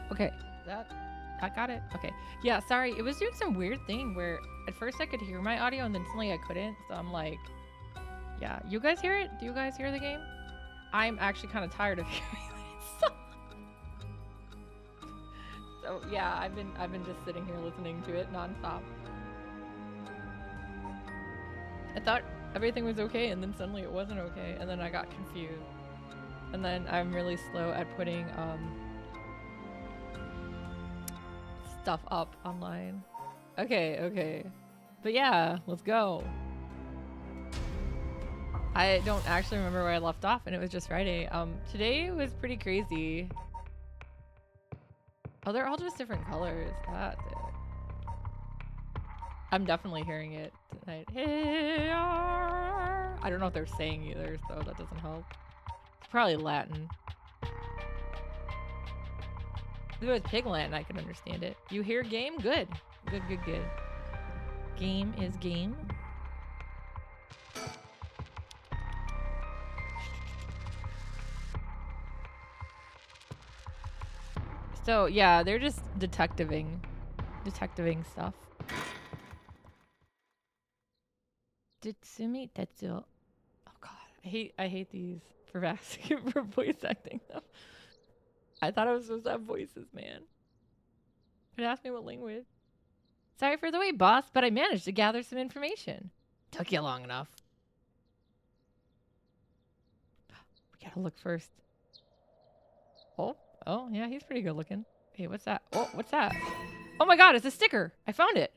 Okay, I got it. Okay. Yeah, sorry. It was doing some weird thing where at first I could hear my audio and then suddenly I couldn't. So I'm like, yeah. You guys hear it? Do you guys hear the game? I'm actually kind of tired of hearing it. So yeah, I've been just sitting here listening to it nonstop. I thought everything was okay and then suddenly it wasn't okay and then I got confused. And then I'm really slow at putting stuff up online. Okay. But yeah, let's go. I don't actually remember where I left off and it was just Friday. Today was pretty crazy. Oh, they're all just different colors. That's it. I'm definitely hearing it tonight. I don't know what they're saying either, so that doesn't help. It's probably Latin. If it was Pig Latin, I could understand it. You hear game? Good. Good. Game is game. So yeah, they're just detectiving stuff. Ditsumi Tetsuo. Oh god, I hate these. for asking for voice acting, though. I thought I was supposed to have voices, man. It asked me what language. Sorry for the wait, boss, but I managed to gather some information. Took you long enough. We gotta look first. Oh, yeah, he's pretty good looking. Hey, what's that? Oh, what's that? Oh my god, it's a sticker. I found it.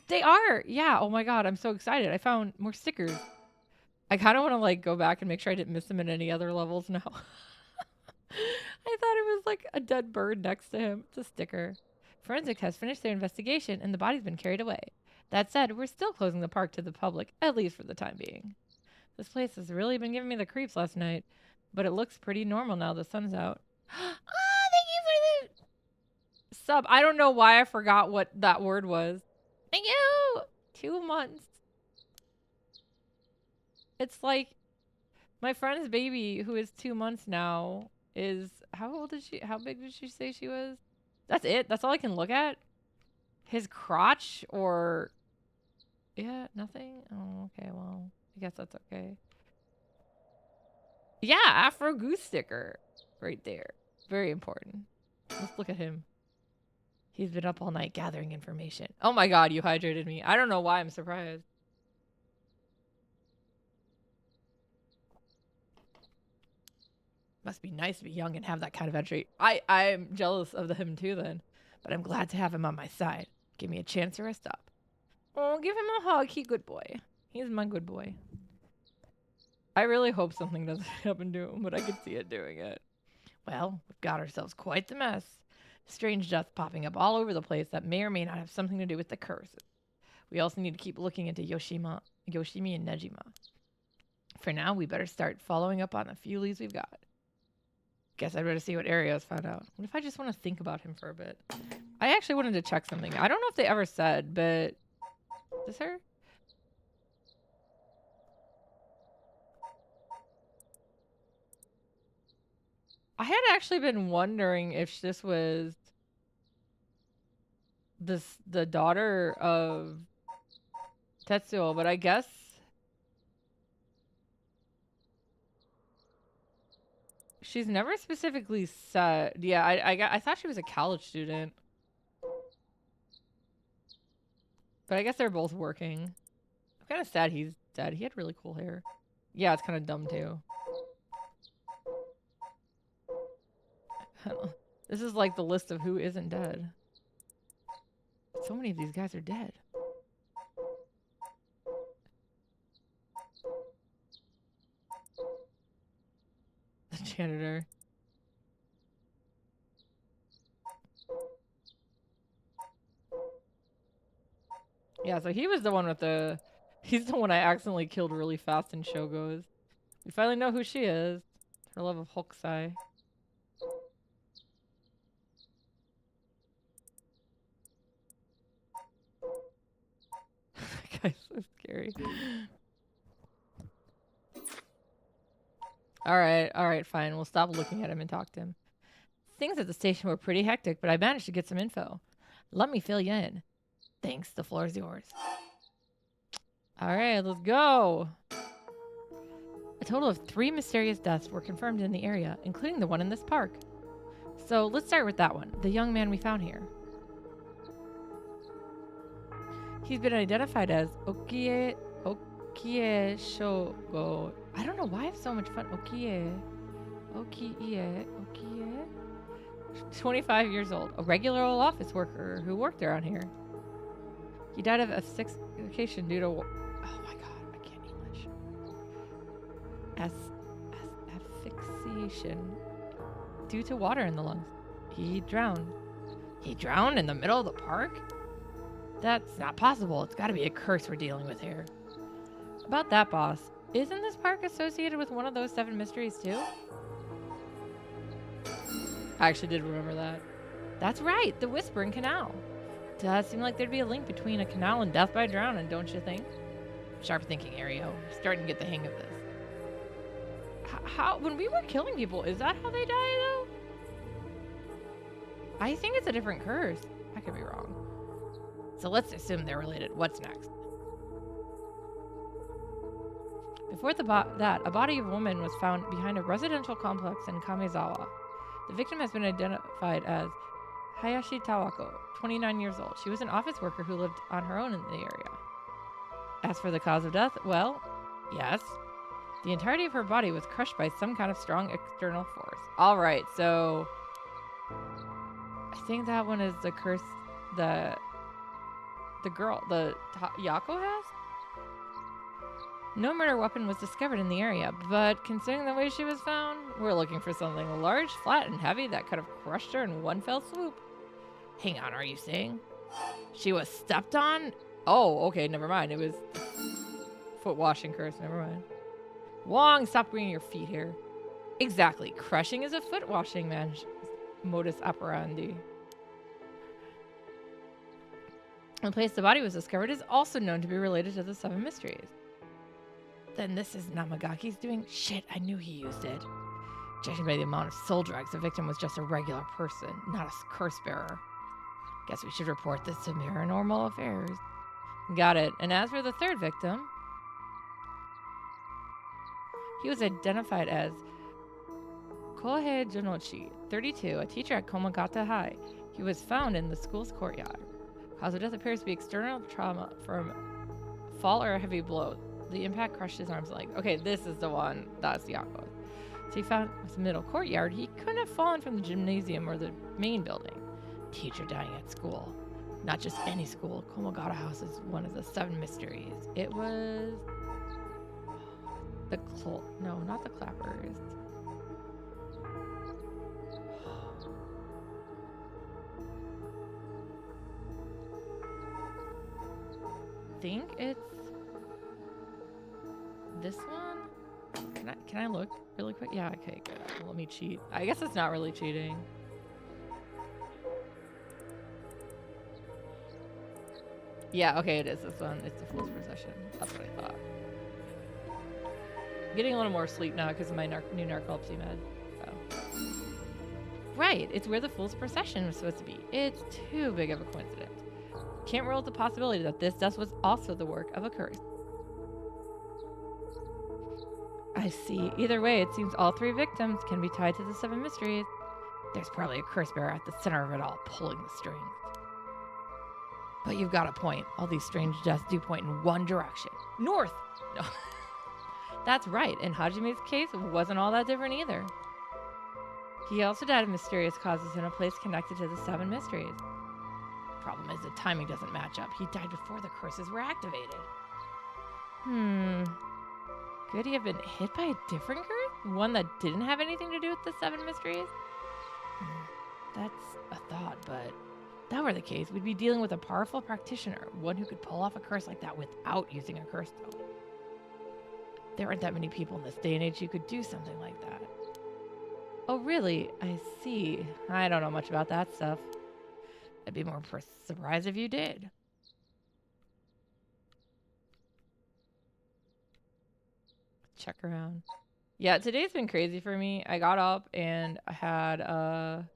They are. Yeah, oh my god, I'm so excited. I found more stickers. I kind of want to like go back and make sure I didn't miss them in any other levels now. I thought it was like a dead bird next to him. It's a sticker. Forensics has finished their investigation and the body's been carried away. That said, we're still closing the park to the public, at least for the time being. This place has really been giving me the creeps last night, but it looks pretty normal now the sun's out. Ah, thank you for the sub. I don't know why I forgot what that word was. Thank you! 2 months. It's like my friend's baby, who is 2 months now, is how old is she? How big did she say she was? That's it. That's all I can look at. His crotch or yeah, nothing. Oh, okay. Well, I guess that's okay. Yeah, Afro Goose sticker right there. Very important. Let's look at him. He's been up all night gathering information. Oh my god, you hydrated me. I don't know why I'm surprised. Must be nice to be young and have that kind of entry. I'm jealous of him too then. But I'm glad to have him on my side. Give me a chance to rest up. Oh, give him a hug. He good boy. He's my good boy. I really hope something doesn't happen to him, but I could see it doing it. Well, we've got ourselves quite the mess. Strange deaths popping up all over the place that may or may not have something to do with the curse. We also need to keep looking into Yoshimi and Nejima. For now, we better start following up on the few leads we've got. Guess I'd better see what areas found out. What if I just want to think about him for a bit? I actually wanted to check something. I don't know if they ever said, but... Is this her? I had actually been wondering if this was the daughter of Tetsuo, but I guess she's never specifically said. Yeah, I thought she was a college student, but I guess they're both working. I'm kind of sad he's dead. He had really cool hair. Yeah, it's kind of dumb too. This is like the list of who isn't dead. So many of these guys are dead. The janitor. Yeah, so he was the one with the... He's the one I accidentally killed really fast in Shogo's. We finally know who she is. Her love of Hokusai. That guy's so scary. Alright, fine. We'll stop looking at him and talk to him. Things at the station were pretty hectic, but I managed to get some info. Let me fill you in. Thanks, the floor is yours. Alright, let's go. A total of 3 mysterious deaths were confirmed in the area, including the one in this park. So let's start with that one, the young man we found here. He's been identified as Okie Shogo. I don't know why I have so much fun. Okie. 25 years old, a regular old office worker who worked around here. He died of asphyxiation due to... Oh my god, I can't English. Asphyxiation due to water in the lungs. He drowned. He drowned in the middle of the park? That's not possible. It's gotta be a curse we're dealing with here. About that, boss. Isn't this park associated with one of those 7 mysteries too? I actually did remember that. That's right, the Whispering Canal. Does seem like there'd be a link between a canal and death by drowning, don't you think? Sharp thinking, Ario. You're starting to get the hang of this. How, when we were killing people, is that how they die though? I think it's a different curse. I could be wrong. So let's assume they're related. What's next? Before that, a body of a woman was found behind a residential complex in Kamizawa. The victim has been identified as Hayashi Tawako, 29 years old. She was an office worker who lived on her own in the area. As for the cause of death, well, yes. The entirety of her body was crushed by some kind of strong external force. All right, so I think that one is the curse the girl, Yako has? No murder weapon was discovered in the area, but considering the way she was found, we're looking for something large, flat, and heavy that could have crushed her in one fell swoop. Hang on, are you saying she was stepped on? Oh, okay, never mind. It was foot washing curse, never mind. Wong, stop bringing your feet here. Exactly, crushing is a foot washing modus operandi. The place the body was discovered is also known to be related to the Seven Mysteries. Then this is Namagaki's doing? Shit, I knew he used it. Judging by the amount of soul drugs, the victim was just a regular person, not a curse bearer. Guess we should report this to Paranormal Affairs. Got it. And as for the third victim, he was identified as Kohei Jonochi, 32, a teacher at Komagata High. He was found in the school's courtyard. Cause of death appears to be external trauma from fall or a heavy blow. The impact crushed his arms and legs. Okay, this is the one. That's Yako. So he found his middle courtyard. He couldn't have fallen from the gymnasium or the main building. Teacher dying at school. Not just any school. Komagata House is one of the Seven Mysteries. It was the no, not the Clappers. I think it's this one. Can I look really quick? Yeah, okay, good. Let me cheat. I guess it's not really cheating. Yeah, okay, it is this one. It's the Fool's Procession. That's what I thought. I'm getting a little more sleep now because of my new narcolepsy med. So. Right, it's where the Fool's Procession was supposed to be. It's too big of a coincidence. Can't rule out the possibility that this death was also the work of a curse. I see. Either way, it seems all three victims can be tied to the Seven Mysteries. There's probably a curse bearer at the center of it all, pulling the strings. But you've got a point. All these strange deaths do point in one direction. North! No. That's right. In Hajime's case, it wasn't all that different either. He also died of mysterious causes in a place connected to the Seven Mysteries. Problem is the timing doesn't match up. He died before the curses were activated. Could he have been hit by a different curse? One that didn't have anything to do with the Seven Mysteries? That's a thought, but if that were the case, we'd be dealing with a powerful practitioner, one who could pull off a curse like that without using a curse stone. There aren't that many people in this day and age who could do something like that. Oh, really? I see. I don't know much about that stuff. I'd be more surprised if you did. Check around. Yeah, today's been crazy for me. I got up and I had a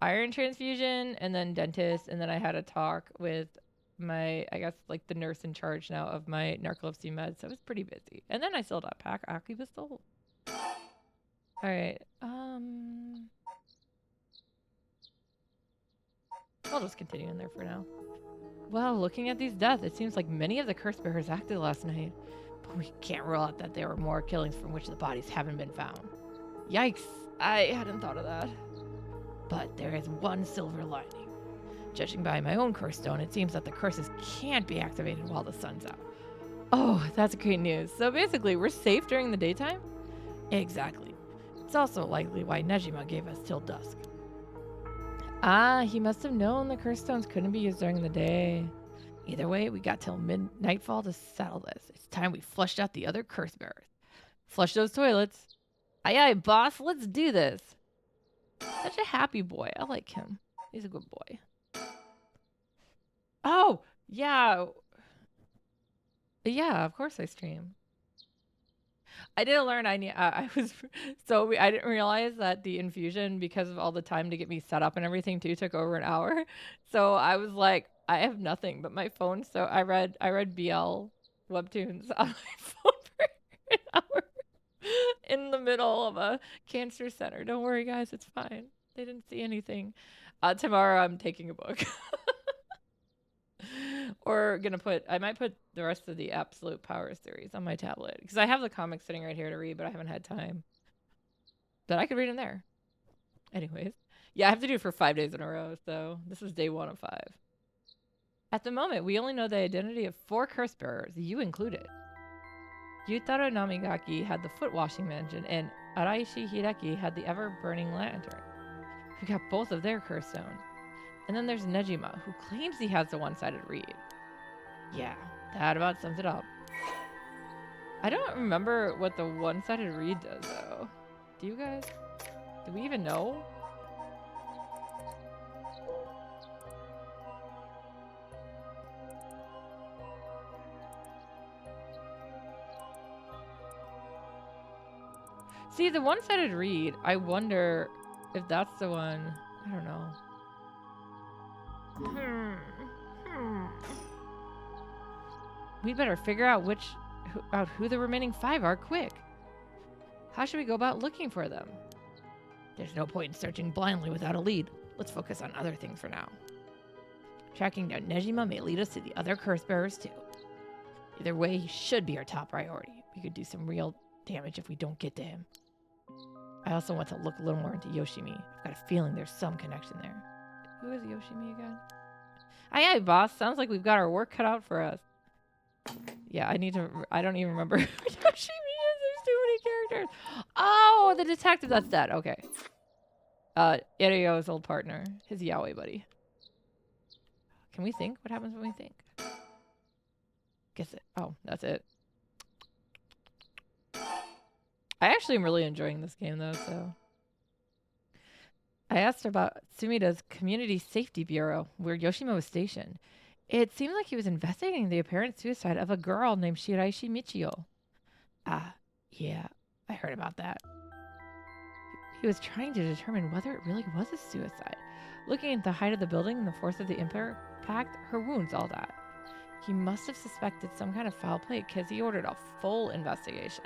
iron transfusion and then dentist, and then I had a talk with my, I guess, like the nurse in charge now of my narcolepsy meds. So it was pretty busy. And then I still got pack pistol. All right. I'll just continue in there for now. Well, looking at these deaths, it seems like many of the curse bearers acted last night. But we can't rule out that there were more killings from which the bodies haven't been found. Yikes, I hadn't thought of that. But there is one silver lining. Judging by my own curse stone, it seems that the curses can't be activated while the sun's out. Oh, that's great news. So basically, we're safe during the daytime? Exactly. It's also likely why Nejima gave us till dusk. Ah, he must have known the curse stones couldn't be used during the day. Either way, we got till nightfall to settle this. It's time we flushed out the other curse bearers. Flush those toilets. Aye aye, boss, let's do this. Such a happy boy. I like him. He's a good boy. Oh, yeah. Yeah, of course I stream. I didn't learn I didn't realize that the infusion, because of all the time to get me set up and everything too, took over an hour. So I was like, I have nothing but my phone. So I read BL webtoons on my phone middle of a cancer center. Don't worry, guys. It's fine. They didn't see anything. Tomorrow I'm taking a book. Or I might put the rest of the Absolute Power series on my tablet. Because I have the comics sitting right here to read, but I haven't had time. But I could read them there. Anyways. Yeah, I have to do it for 5 days in a row, so this is day 1 of 5. At the moment, we only know the identity of 4 curse bearers, you included. Yutaro Namigaki had the foot washing mansion, and Araishi Hideki had the ever-burning lantern. We got both of their curse stones. And then there's Nejima, who claims he has the one-sided reed. Yeah, that about sums it up. I don't remember what the one-sided reed does, though. Do you guys? Do we even know? See, the one-sided reed, I wonder if that's the one. I don't know. We'd better figure out who the remaining 5 are quick. How should we go about looking for them? There's no point in searching blindly without a lead. Let's focus on other things for now. Tracking down Nejima may lead us to the other curse bearers too. Either way, he should be our top priority. We could do some real damage if we don't get to him. I also want to look a little more into Yoshimi. I've got a feeling there's some connection there. Who is Yoshimi again? Aye, aye, boss. Sounds like we've got our work cut out for us. Yeah, I don't even remember who Yoshimi is. There's too many characters. Oh, the detective that's dead. Okay. Irio's old partner. His yaoi buddy. Can we think? What happens when we think? Guess it. Oh, that's it. I actually am really enjoying this game, though, so... I asked about Sumida's Community Safety Bureau, where Yoshima was stationed. It seemed like he was investigating the apparent suicide of a girl named Shiraishi Michio. Ah, yeah, I heard about that. He was trying to determine whether it really was a suicide. Looking at the height of the building and the force of the impact, her wounds, all that. He must have suspected some kind of foul play because he ordered a full investigation.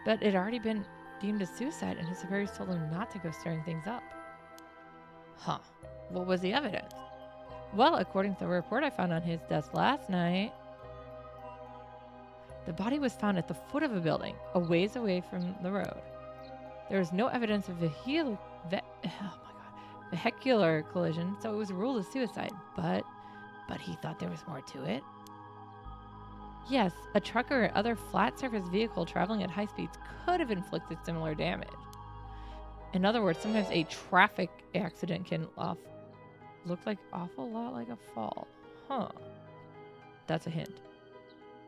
But it had already been deemed a suicide, and his superiors told him not to go stirring things up. Huh. What was the evidence? Well, according to the report I found on his desk last night, the body was found at the foot of a building, a ways away from the road. There was no evidence of vehicular collision, so it was ruled a suicide. But he thought there was more to it. Yes, a truck or other flat-surface vehicle traveling at high speeds could have inflicted similar damage. In other words, sometimes a traffic accident can look like awful lot like a fall. Huh. That's a hint.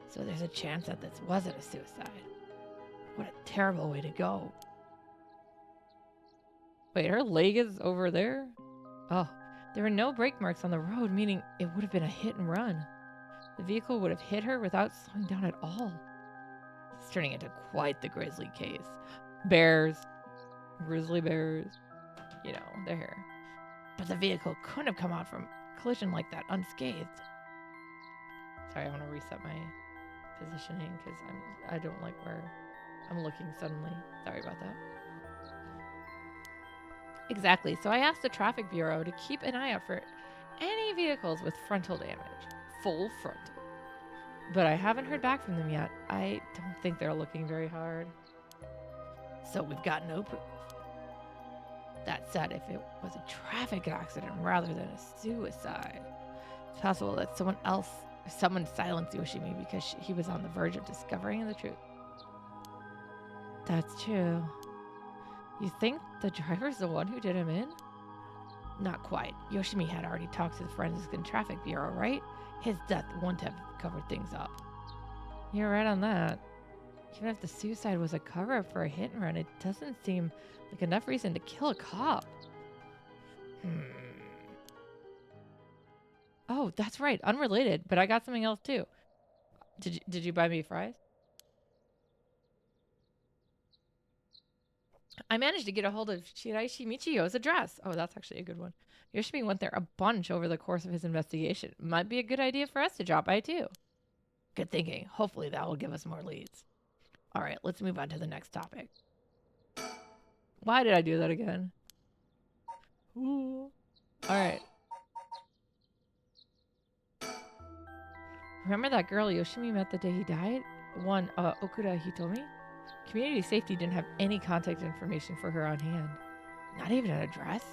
So there's a chance that this wasn't a suicide. What a terrible way to go. Wait, her leg is over there? Oh, there were no brake marks on the road, meaning it would have been a hit and run. The vehicle would have hit her without slowing down at all. It's turning into quite the grisly case. Bears. Grizzly bears. You know, they're here. But the vehicle couldn't have come out from collision like that unscathed. Sorry, I want to reset my positioning because I don't like where I'm looking suddenly. Sorry about that. Exactly. So I asked the traffic bureau to keep an eye out for any vehicles with frontal damage. Full frontal. But I haven't heard back from them yet. I don't think they're looking very hard. So we've got no proof. That said, if it was a traffic accident rather than a suicide, it's possible that someone silenced Yoshimi because he was on the verge of discovering the truth. That's true. You think the driver's the one who did him in? Not quite. Yoshimi had already talked to the Forensic and Traffic Bureau, right? His death wouldn't have covered things up. You're right on that. Even if the suicide was a cover-up for a hit and run, it doesn't seem like enough reason to kill a cop. Oh, that's right. Unrelated, but I got something else too. Did you buy me fries? I managed to get a hold of Shiraishi Michio's address. Oh, that's actually a good one. Yoshimi went there a bunch over the course of his investigation. Might be a good idea for us to drop by too. Good thinking. Hopefully that will give us more leads. All right, let's move on to the next topic. Why did I do that again? Ooh. Alright. Remember that girl Yoshimi met the day he died? One, Okuda Hitomi? Community safety didn't have any contact information for her on hand. Not even an address?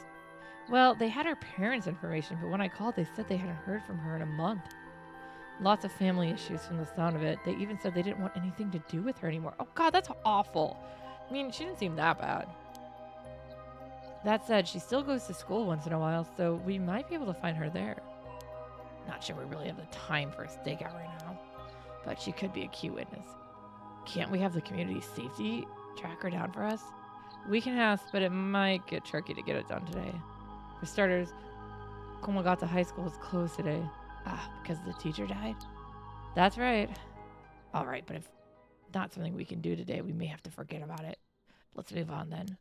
Well, they had her parents' information, but when I called, they said they hadn't heard from her in a month. Lots of family issues from the sound of it. They even said they didn't want anything to do with her anymore. Oh god, that's awful. I mean, she didn't seem that bad. That said, she still goes to school once in a while, so we might be able to find her there. Not sure we really have the time for a stakeout right now, but she could be a key witness. Can't we have the community safety track her down for us? We can ask, but it might get tricky to get it done today. For starters, Komagata High School is closed today. Ah, because the teacher died? That's right. Alright, but if not something we can do today, we may have to forget about it. Let's move on then.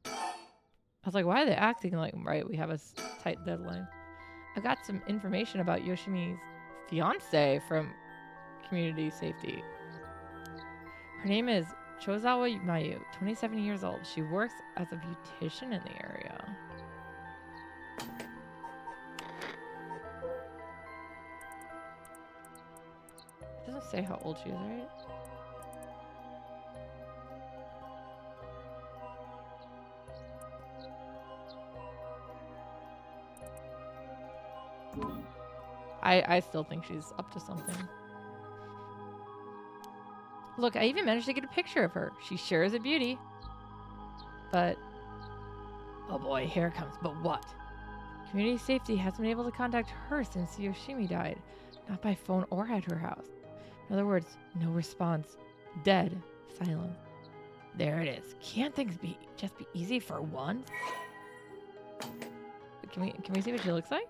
I was like, why are they acting like, right, we have a tight deadline. I got some information about Yoshimi's fiance from community safety. Her name is Chozawa Mayu, 27 years old. She works as a beautician in the area. It doesn't say how old she is, right? I still think she's up to something. Look, I even managed to get a picture of her. She sure is a beauty. But, oh boy, here it comes. But what? Community safety hasn't been able to contact her since Yoshimi died. Not by phone or at her house. In other words, no response. Dead. Silent. There it is. Can't things just be easy for once? Can we see what she looks like?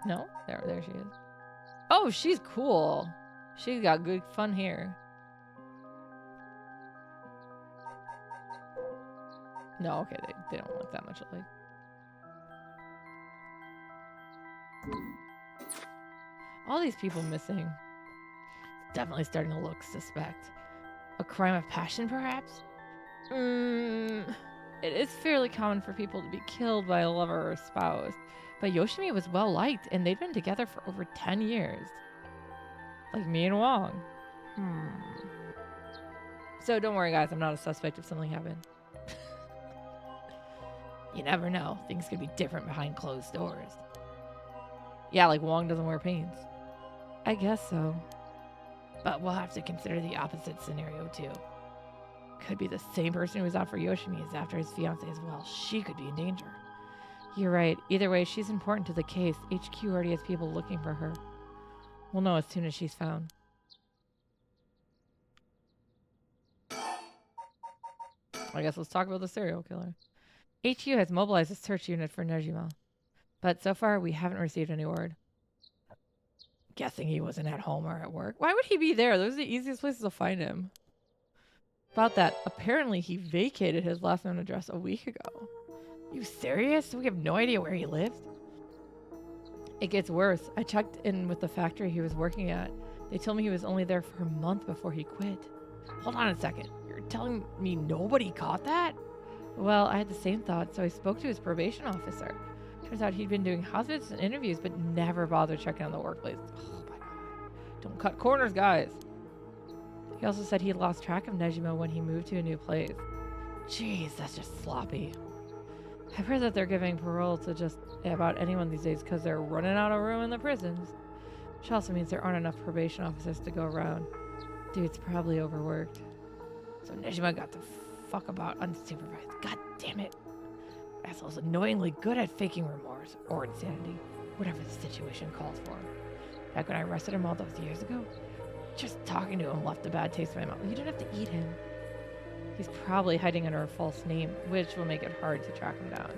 No? There she is. Oh, she's cool. She's got good fun hair. No, okay, they don't look that much alike. All these people missing. It's definitely starting to look suspect. A crime of passion, perhaps? It is fairly common for people to be killed by a lover or spouse. But Yoshimi was well liked, and they'd been together for over 10 years. Like me and Wong. So don't worry, guys. I'm not a suspect if something happened. You never know. Things could be different behind closed doors. Yeah, like Wong doesn't wear pants. I guess so. But we'll have to consider the opposite scenario, too. Could be the same person who was out for Yoshimi is after his fiancée as well. She could be in danger. You're right. Either way, she's important to the case. HQ already has people looking for her. We'll know as soon as she's found. I guess let's talk about the serial killer. HQ has mobilized a search unit for Nejima. But so far, we haven't received any word. Guessing he wasn't at home or at work. Why would he be there? Those are the easiest places to find him. About that, apparently he vacated his last known address a week ago. You serious? We have no idea where he lives? It gets worse. I checked in with the factory he was working at. They told me he was only there for a month before he quit. Hold on a second. You're telling me nobody caught that? Well, I had the same thought, so I spoke to his probation officer. Turns out he'd been doing house visits and interviews, but never bothered checking on the workplace. Oh my god. Don't cut corners, guys. He also said he lost track of Nejima when he moved to a new place. Jeez, that's just sloppy. I've heard that they're giving parole to just about anyone these days because they're running out of room in the prisons. Which also means there aren't enough probation officers to go around. Dude's probably overworked. So Nejima got the fuck about unsupervised. God damn it. Asshole's annoyingly good at faking remorse or insanity. Whatever the situation calls for. Back when I arrested him all those years ago, just talking to him left a bad taste in my mouth. You didn't have to eat him. He's probably hiding under a false name, which will make it hard to track him down.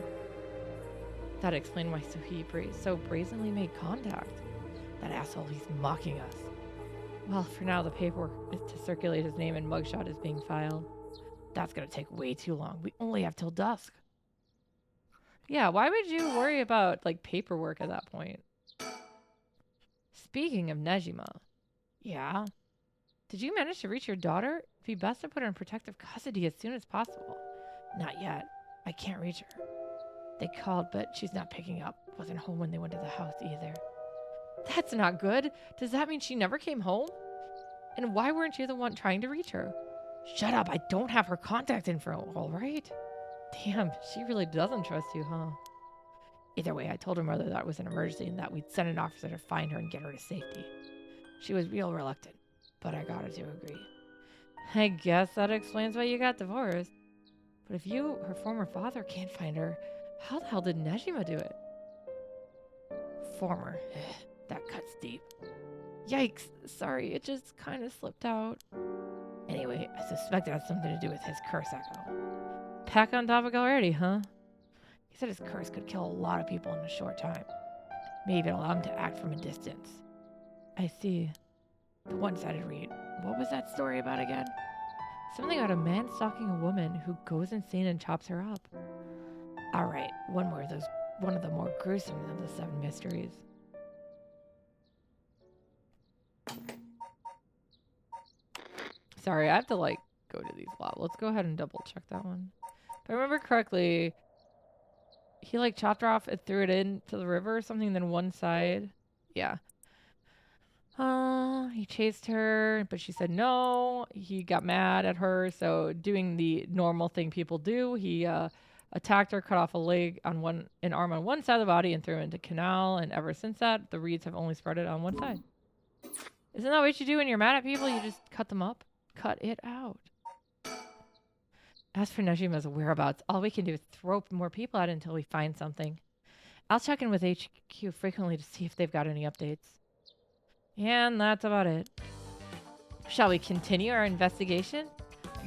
That explained why he so brazenly made contact. That asshole, he's mocking us. Well, for now, the paperwork is to circulate his name and mugshot is being filed. That's gonna take way too long. We only have till dusk. Yeah, why would you worry about, like, paperwork at that point? Speaking of Nejima. Yeah? Did you manage to reach your daughter? It'd be best to put her in protective custody as soon as possible. Not yet. I can't reach her. They called, but she's not picking up. Wasn't home when they went to the house either. That's not good. Does that mean she never came home? And why weren't you the one trying to reach her? Shut up. I don't have her contact info, all right? Damn, she really doesn't trust you, huh? Either way, I told her mother that it was an emergency and that we'd send an officer to find her and get her to safety. She was real reluctant, but I got her to agree. I guess that explains why you got divorced. But if you, her former father, can't find her, how the hell did Nejima do it? Former. That cuts deep. Yikes. Sorry, it just kind of slipped out. Anyway, I suspect it has something to do with his curse echo. Pack on topic already, huh? He said his curse could kill a lot of people in a short time. Maybe even allow him to act from a distance. I see. The one-sided read. What was that story about again? Something about a man stalking a woman who goes insane and chops her up. Alright, one of the more gruesome of the 7 mysteries. Sorry, I have to go to these lot. Let's go ahead and double check that one. If I remember correctly, he chopped her off and threw it into the river or something, then one side. Yeah. He chased her, but she said no. He got mad at her, so doing the normal thing people do, he attacked her, cut off a leg on an arm on one side of the body, and threw her into a canal. And ever since that, the reeds have only spread on one side. Isn't that what you do when you're mad at people? You just cut them up? Cut it out. As for Nejima's whereabouts, all we can do is throw more people at it until we find something. I'll check in with HQ frequently to see if they've got any updates. And that's about it. Shall we continue our investigation?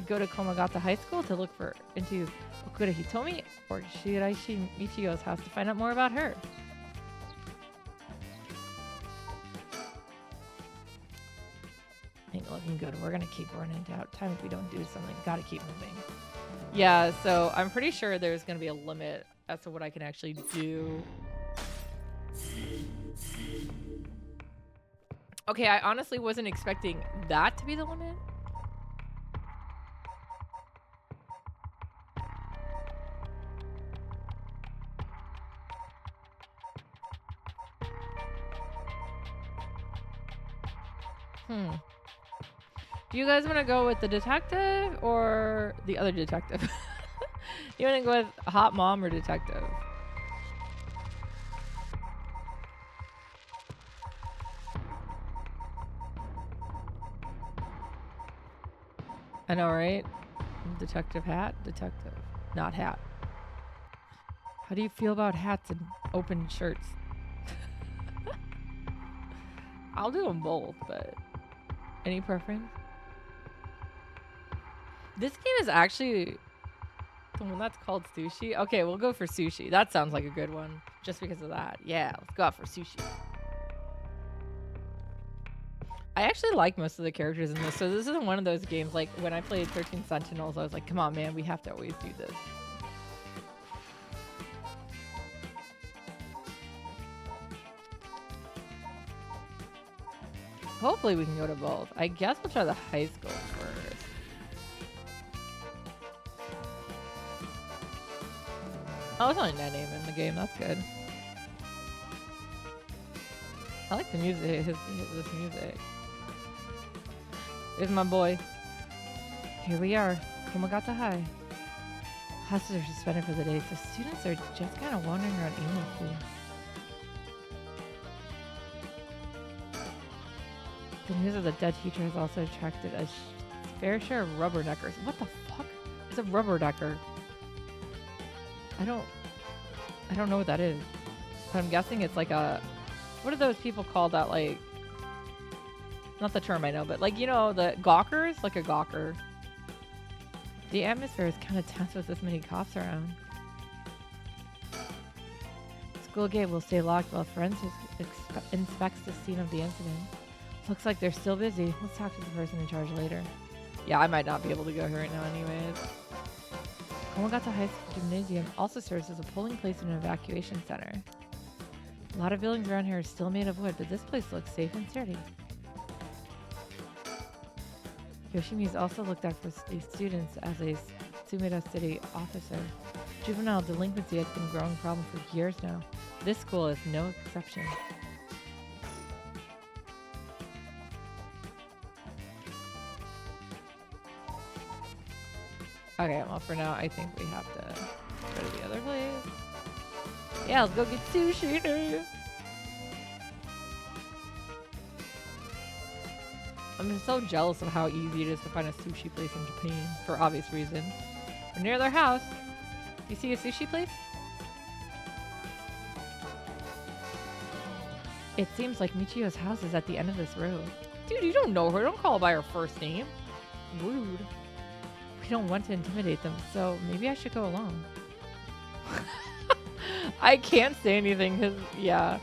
Go to Komagata High School to look into Okura Hitomi or Shiraishi Michiyo's house to find out more about her. Ain't looking good. We're gonna keep running out of time if we don't do something. Gotta keep moving. Yeah, so I'm pretty sure there's gonna be a limit as to what I can actually do. Okay, I honestly wasn't expecting that to be the limit. Do you guys want to go with the detective or the other detective? You want to go with hot mom or detective? I know, right? Detective hat, detective, not hat. How do you feel about hats and open shirts? I'll do them both, but any preference? This game is actually the one that's called sushi. Okay, we'll go for sushi. That sounds like a good one just because of that. Yeah, let's go out for sushi. I actually like most of the characters in this, so this isn't one of those games like when I played 13 Sentinels, I was like, come on, man, we have to always do this. Hopefully we can go to both. I guess we'll try the high school first. Oh, it's only 9 AM in the game. That's good. I like the music. This music. There's my boy. Here we are. Komagata High. Classes are suspended for the day, so students are just kind of wandering around aimlessly. The news of the dead teacher has also attracted a fair share of rubberneckers. What the fuck is a rubbernecker? I don't know what that is. But I'm guessing it's like a... What are those people called that, like... Not the term I know, but like, you know, the gawkers? Like a gawker. The atmosphere is kind of tense with this many cops around. School gate will stay locked while forensics inspects the scene of the incident. Looks like they're still busy. Let's talk to the person in charge later. Yeah, I might not be able to go here right now anyways. Komagata High School Gymnasium also serves as a polling place and an evacuation center. A lot of buildings around here are still made of wood, but this place looks safe and sturdy. Yoshimi's also looked out for these students as a Sumida City officer. Juvenile delinquency has been a growing problem for years now. This school is no exception. Okay, well for now I think we have to go to the other place. Yeah, let's go get sushi, dude. I'm just so jealous of how easy it is to find a sushi place in Japan, for obvious reasons. We're near their house. You see a sushi place? It seems like Michio's house is at the end of this road. Dude, you don't know her. Don't call her by her first name. Rude. We don't want to intimidate them, so maybe I should go along. I can't say anything because, yeah,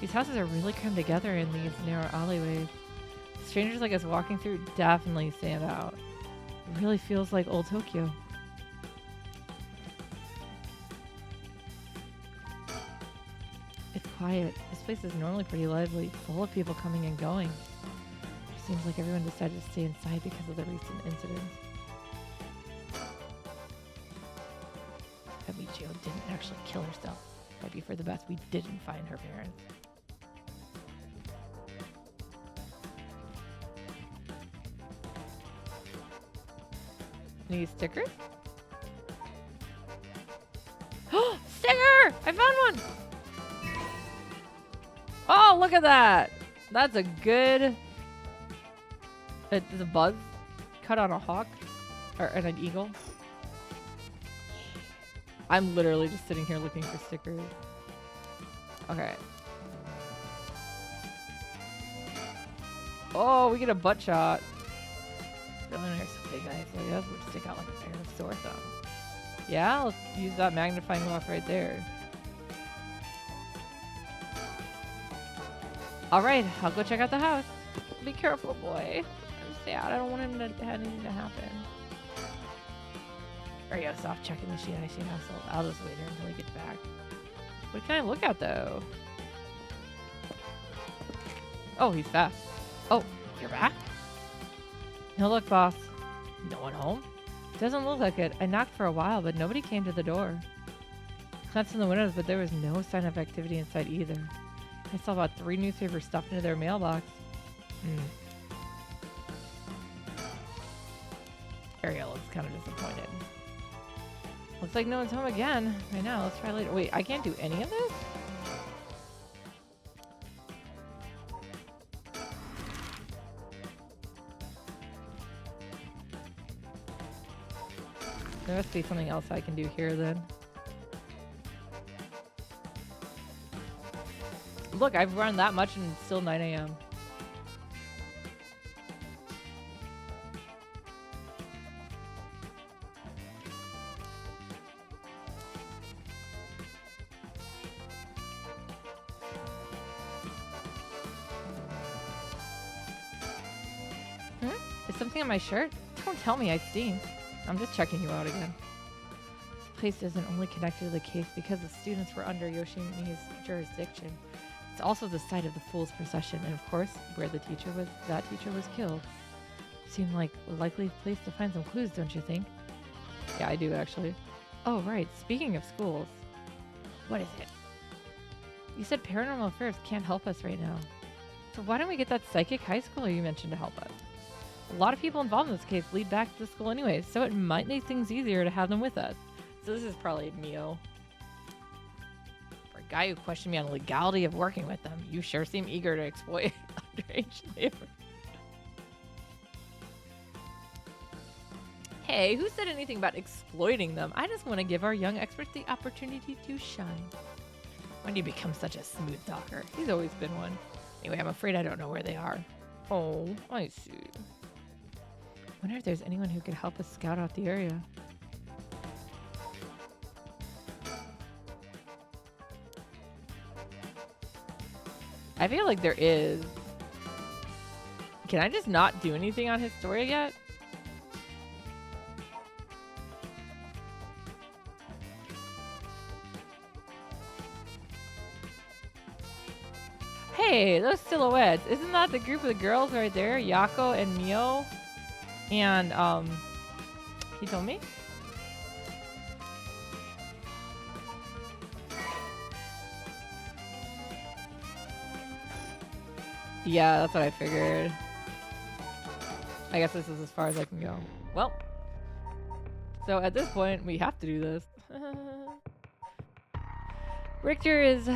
these houses are really crammed together in these narrow alleyways. Strangers like us walking through definitely stand out. It really feels like old Tokyo. It's quiet. This place is normally pretty lively, full of people coming and going. It seems like everyone decided to stay inside because of the recent incidents. But Michio didn't actually kill herself. Might be for the best we didn't find her parents. Any stickers? Sticker! I found one! Oh, look at that! That's a good... It's a buzz cut on a hawk. Or an eagle. I'm literally just sitting here looking for stickers. Okay. Oh, we get a butt shot. Really nice big eyes like us would stick out like a pair of sore thumbs. Yeah, let's use that magnifying glass right there. Alright, I'll go check out the house. Be careful, boy. I'm sad. I don't want him to have anything to happen. Alright, yo, stop checking the sheet. I see household. I'll just wait here until he gets back. What can I look at, though? Oh, he's fast. Oh, you're back? No, look, boss. No one home? Doesn't look like it. I knocked for a while, but nobody came to the door. Glanced in the windows, but there was no sign of activity inside either. I saw about 3 newspapers stuffed into their mailbox. Ariel looks kind of disappointed. Looks like no one's home again. I know, let's try later. Wait, I can't do any of this? There must be something else I can do here then. Look, I've run that much and it's still 9 a.m. Is something on my shirt? Don't tell me I stink. I'm just checking you out again. This place isn't only connected to the case because the students were under Yoshimi's jurisdiction. It's also the site of the Fool's Procession, and of course, where that teacher was killed. Seemed like a likely place to find some clues, don't you think? Yeah, I do actually. Oh, right. Speaking of schools. What is it? You said Paranormal Affairs can't help us right now. So why don't we get that psychic high schooler you mentioned to help us? A lot of people involved in this case lead back to the school anyways, so it might make things easier to have them with us. So this is probably Mio. For a guy who questioned me on the legality of working with them, you sure seem eager to exploit underage labor. Hey, who said anything about exploiting them? I just want to give our young experts the opportunity to shine. When did you become such a smooth talker? He's always been one. Anyway, I'm afraid I don't know where they are. Oh, I see. Wonder if there's anyone who could help us scout out the area. I feel like there is. Can I just not do anything on Historia yet? Hey, those silhouettes. Isn't that the group of the girls right there? Yako and Mio And he told me. Yeah, that's what I figured. I guess this is as far as I can go. Well, so at this point, we have to do this. Richter is...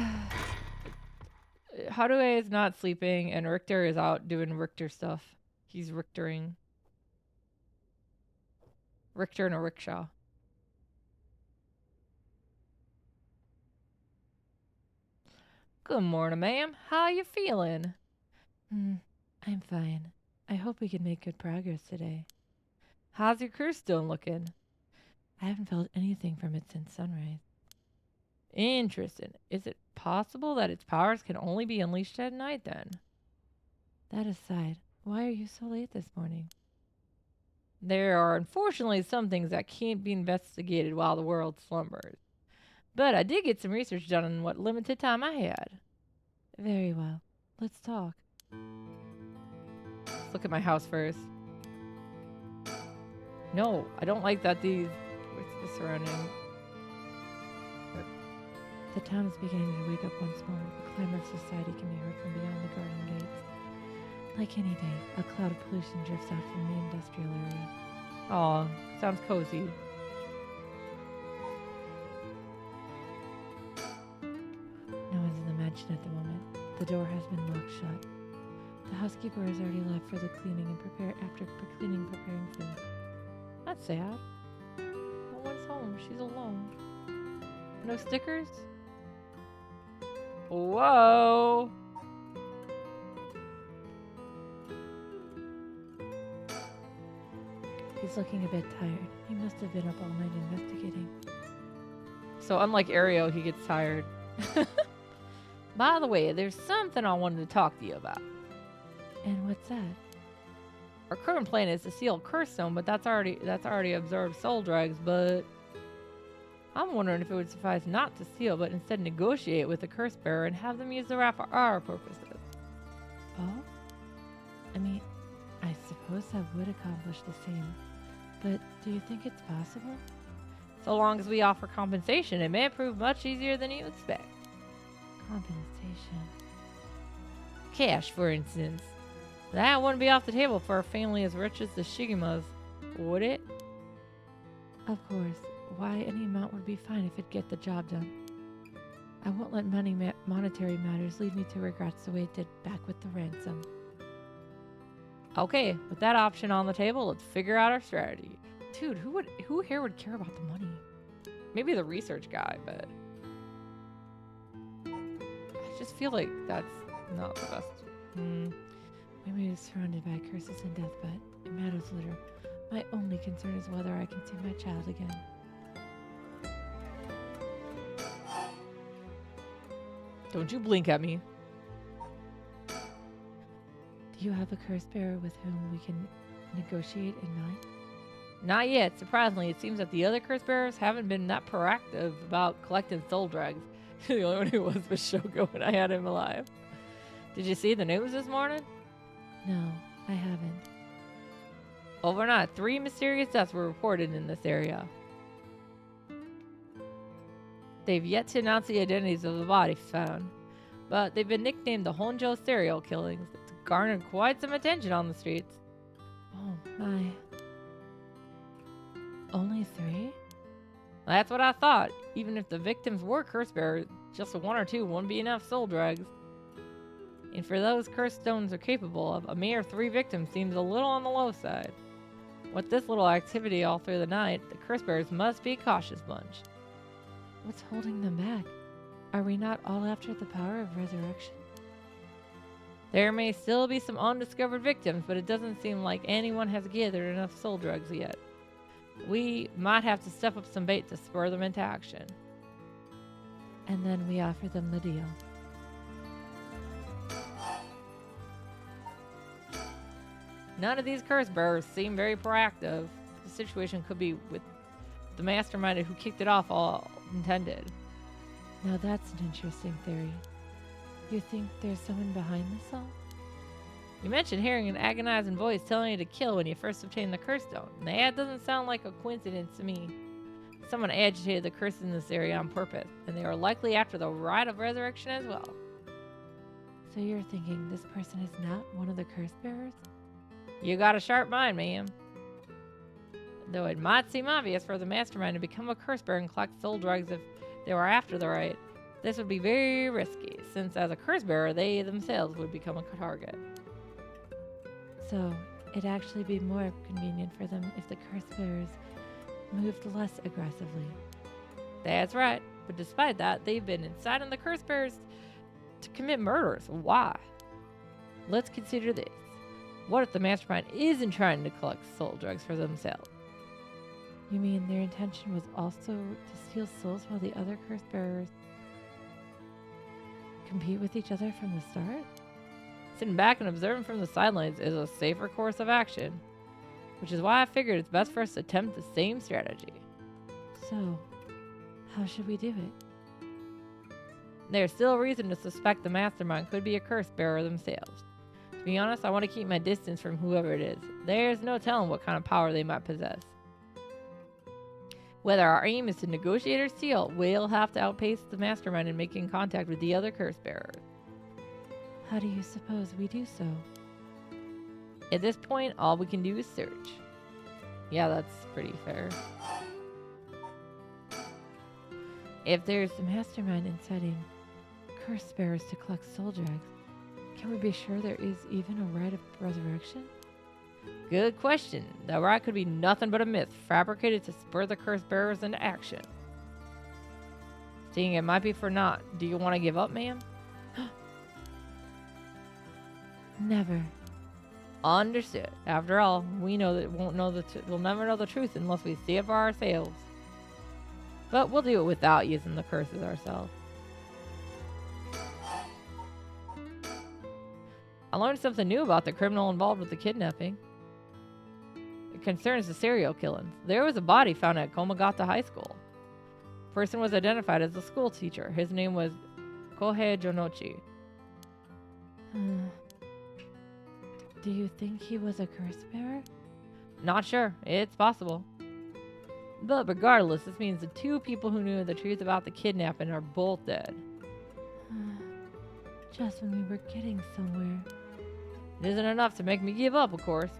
Hadoué is not sleeping, and Richter is out doing Richter stuff. He's Richtering. Richter in a rickshaw. Good morning, ma'am. How you feeling? I'm fine. I hope we can make good progress today. How's your crew still looking? I haven't felt anything from it since sunrise. Interesting. Is it possible that its powers can only be unleashed at night then? That aside, why are you so late this morning? There are unfortunately some things that can't be investigated while the world slumbers. But I did get some research done in what limited time I had. Very well. Let's talk. Let's look at my house first. No, I don't like that these... What's the surrounding? The town is beginning to wake up once more. The clamor of society can be heard from beyond the garden gates. Like any day, a cloud of pollution drifts out from the industrial area. Aw, sounds cozy. No one's in the mansion at the moment. The door has been locked shut. The housekeeper has already left for the cleaning and preparing food. That's sad. No one's home. She's alone. No stickers? Whoa! He's looking a bit tired. He must have been up all night investigating. So unlike Ario, he gets tired. By the way, there's something I wanted to talk to you about. And what's that? Our current plan is to seal Curse Stone, but that's already absorbed soul dregs, but I'm wondering if it would suffice not to seal, but instead negotiate with the Curse Bearer and have them use the raft for our purposes. Oh? I mean, I suppose that would accomplish the same. But do you think it's possible? So long as we offer compensation, it may prove much easier than you expect. Compensation. Cash, for instance. That wouldn't be off the table for a family as rich as the Shigemas, would it? Of course. Why, any amount would be fine if it'd get the job done. I won't let monetary matters lead me to regrets the way it did back with the ransom. Okay, with that option on the table, let's figure out our strategy. Dude, who here would care about the money? Maybe the research guy, but I just feel like that's not the best. We may be surrounded by curses and death, but it matters little. My only concern is whether I can see my child again. Don't you blink at me. Do you have a curse bearer with whom we can negotiate in mind? Not yet. Surprisingly, it seems that the other curse bearers haven't been that proactive about collecting soul dregs. The only one who was Shogo when I had him alive. Did you see the news this morning? No, I haven't. Overnight, 3 mysterious deaths were reported in this area. They've yet to announce the identities of the bodies found, but they've been nicknamed the Honjo serial killings. It's garnered quite some attention on the streets. Oh my. Only 3? That's what I thought. Even if the victims were curse bearers, just 1 or 2 wouldn't be enough soul dregs. And for those curse stones are capable of, a mere 3 victims seems a little on the low side. With this little activity all through the night, the curse bearers must be a cautious bunch. What's holding them back? Are we not all after the power of resurrection? There may still be some undiscovered victims, but it doesn't seem like anyone has gathered enough soul drugs yet. We might have to step up some bait to spur them into action. And then we offer them the deal. None of these curse bearers seem very proactive. The situation could be with the mastermind who kicked it off all intended. Now that's an interesting theory. You think there's someone behind this all? You mentioned hearing an agonizing voice telling you to kill when you first obtained the curse stone. That doesn't sound like a coincidence to me. Someone agitated the curses in this area on purpose, and they were likely after the rite of resurrection as well. So you're thinking this person is not one of the curse bearers? You got a sharp mind, ma'am. Though it might seem obvious for the mastermind to become a curse bearer and collect soul drugs if they were after the rite, this would be very risky, since as a curse bearer, they themselves would become a target. So, it'd actually be more convenient for them if the curse bearers moved less aggressively. That's right, but despite that, they've been inciting the curse bearers to commit murders. Why? Let's consider this. What if the mastermind isn't trying to collect soul drugs for themselves? You mean their intention was also to steal souls while the other curse bearers compete with each other from the start? Sitting back and observing from the sidelines is a safer course of action, which is why I figured it's best for us to attempt the same strategy. So, how should we do it? There's still a reason to suspect the mastermind could be a curse bearer themselves. To be honest, I want to keep my distance from whoever it is. There's no telling what kind of power they might possess. Whether our aim is to negotiate or steal, we'll have to outpace the mastermind in making contact with the other curse bearers. How do you suppose we do so? At this point, all we can do is search. Yeah, that's pretty fair. If there's the mastermind inciting curse bearers to collect soul drugs, can we be sure there is even a rite of resurrection? Good question. The rite could be nothing but a myth fabricated to spur the curse bearers into action. Seeing it might be for naught, do you want to give up, ma'am? Never. Understood. After all, we know that we'll never know the truth unless we see it for ourselves. But we'll do it without using the curses ourselves. I learned something new about the criminal involved with the kidnapping. It concerns the serial killings. There was a body found at Komagata High School. The person was identified as a school teacher. His name was Kohei Jonochi. Do you think he was a curse bearer? Not sure. It's possible. But regardless, this means the two people who knew the truth about the kidnapping are both dead. Just when we were getting somewhere. It isn't enough to make me give up, of course.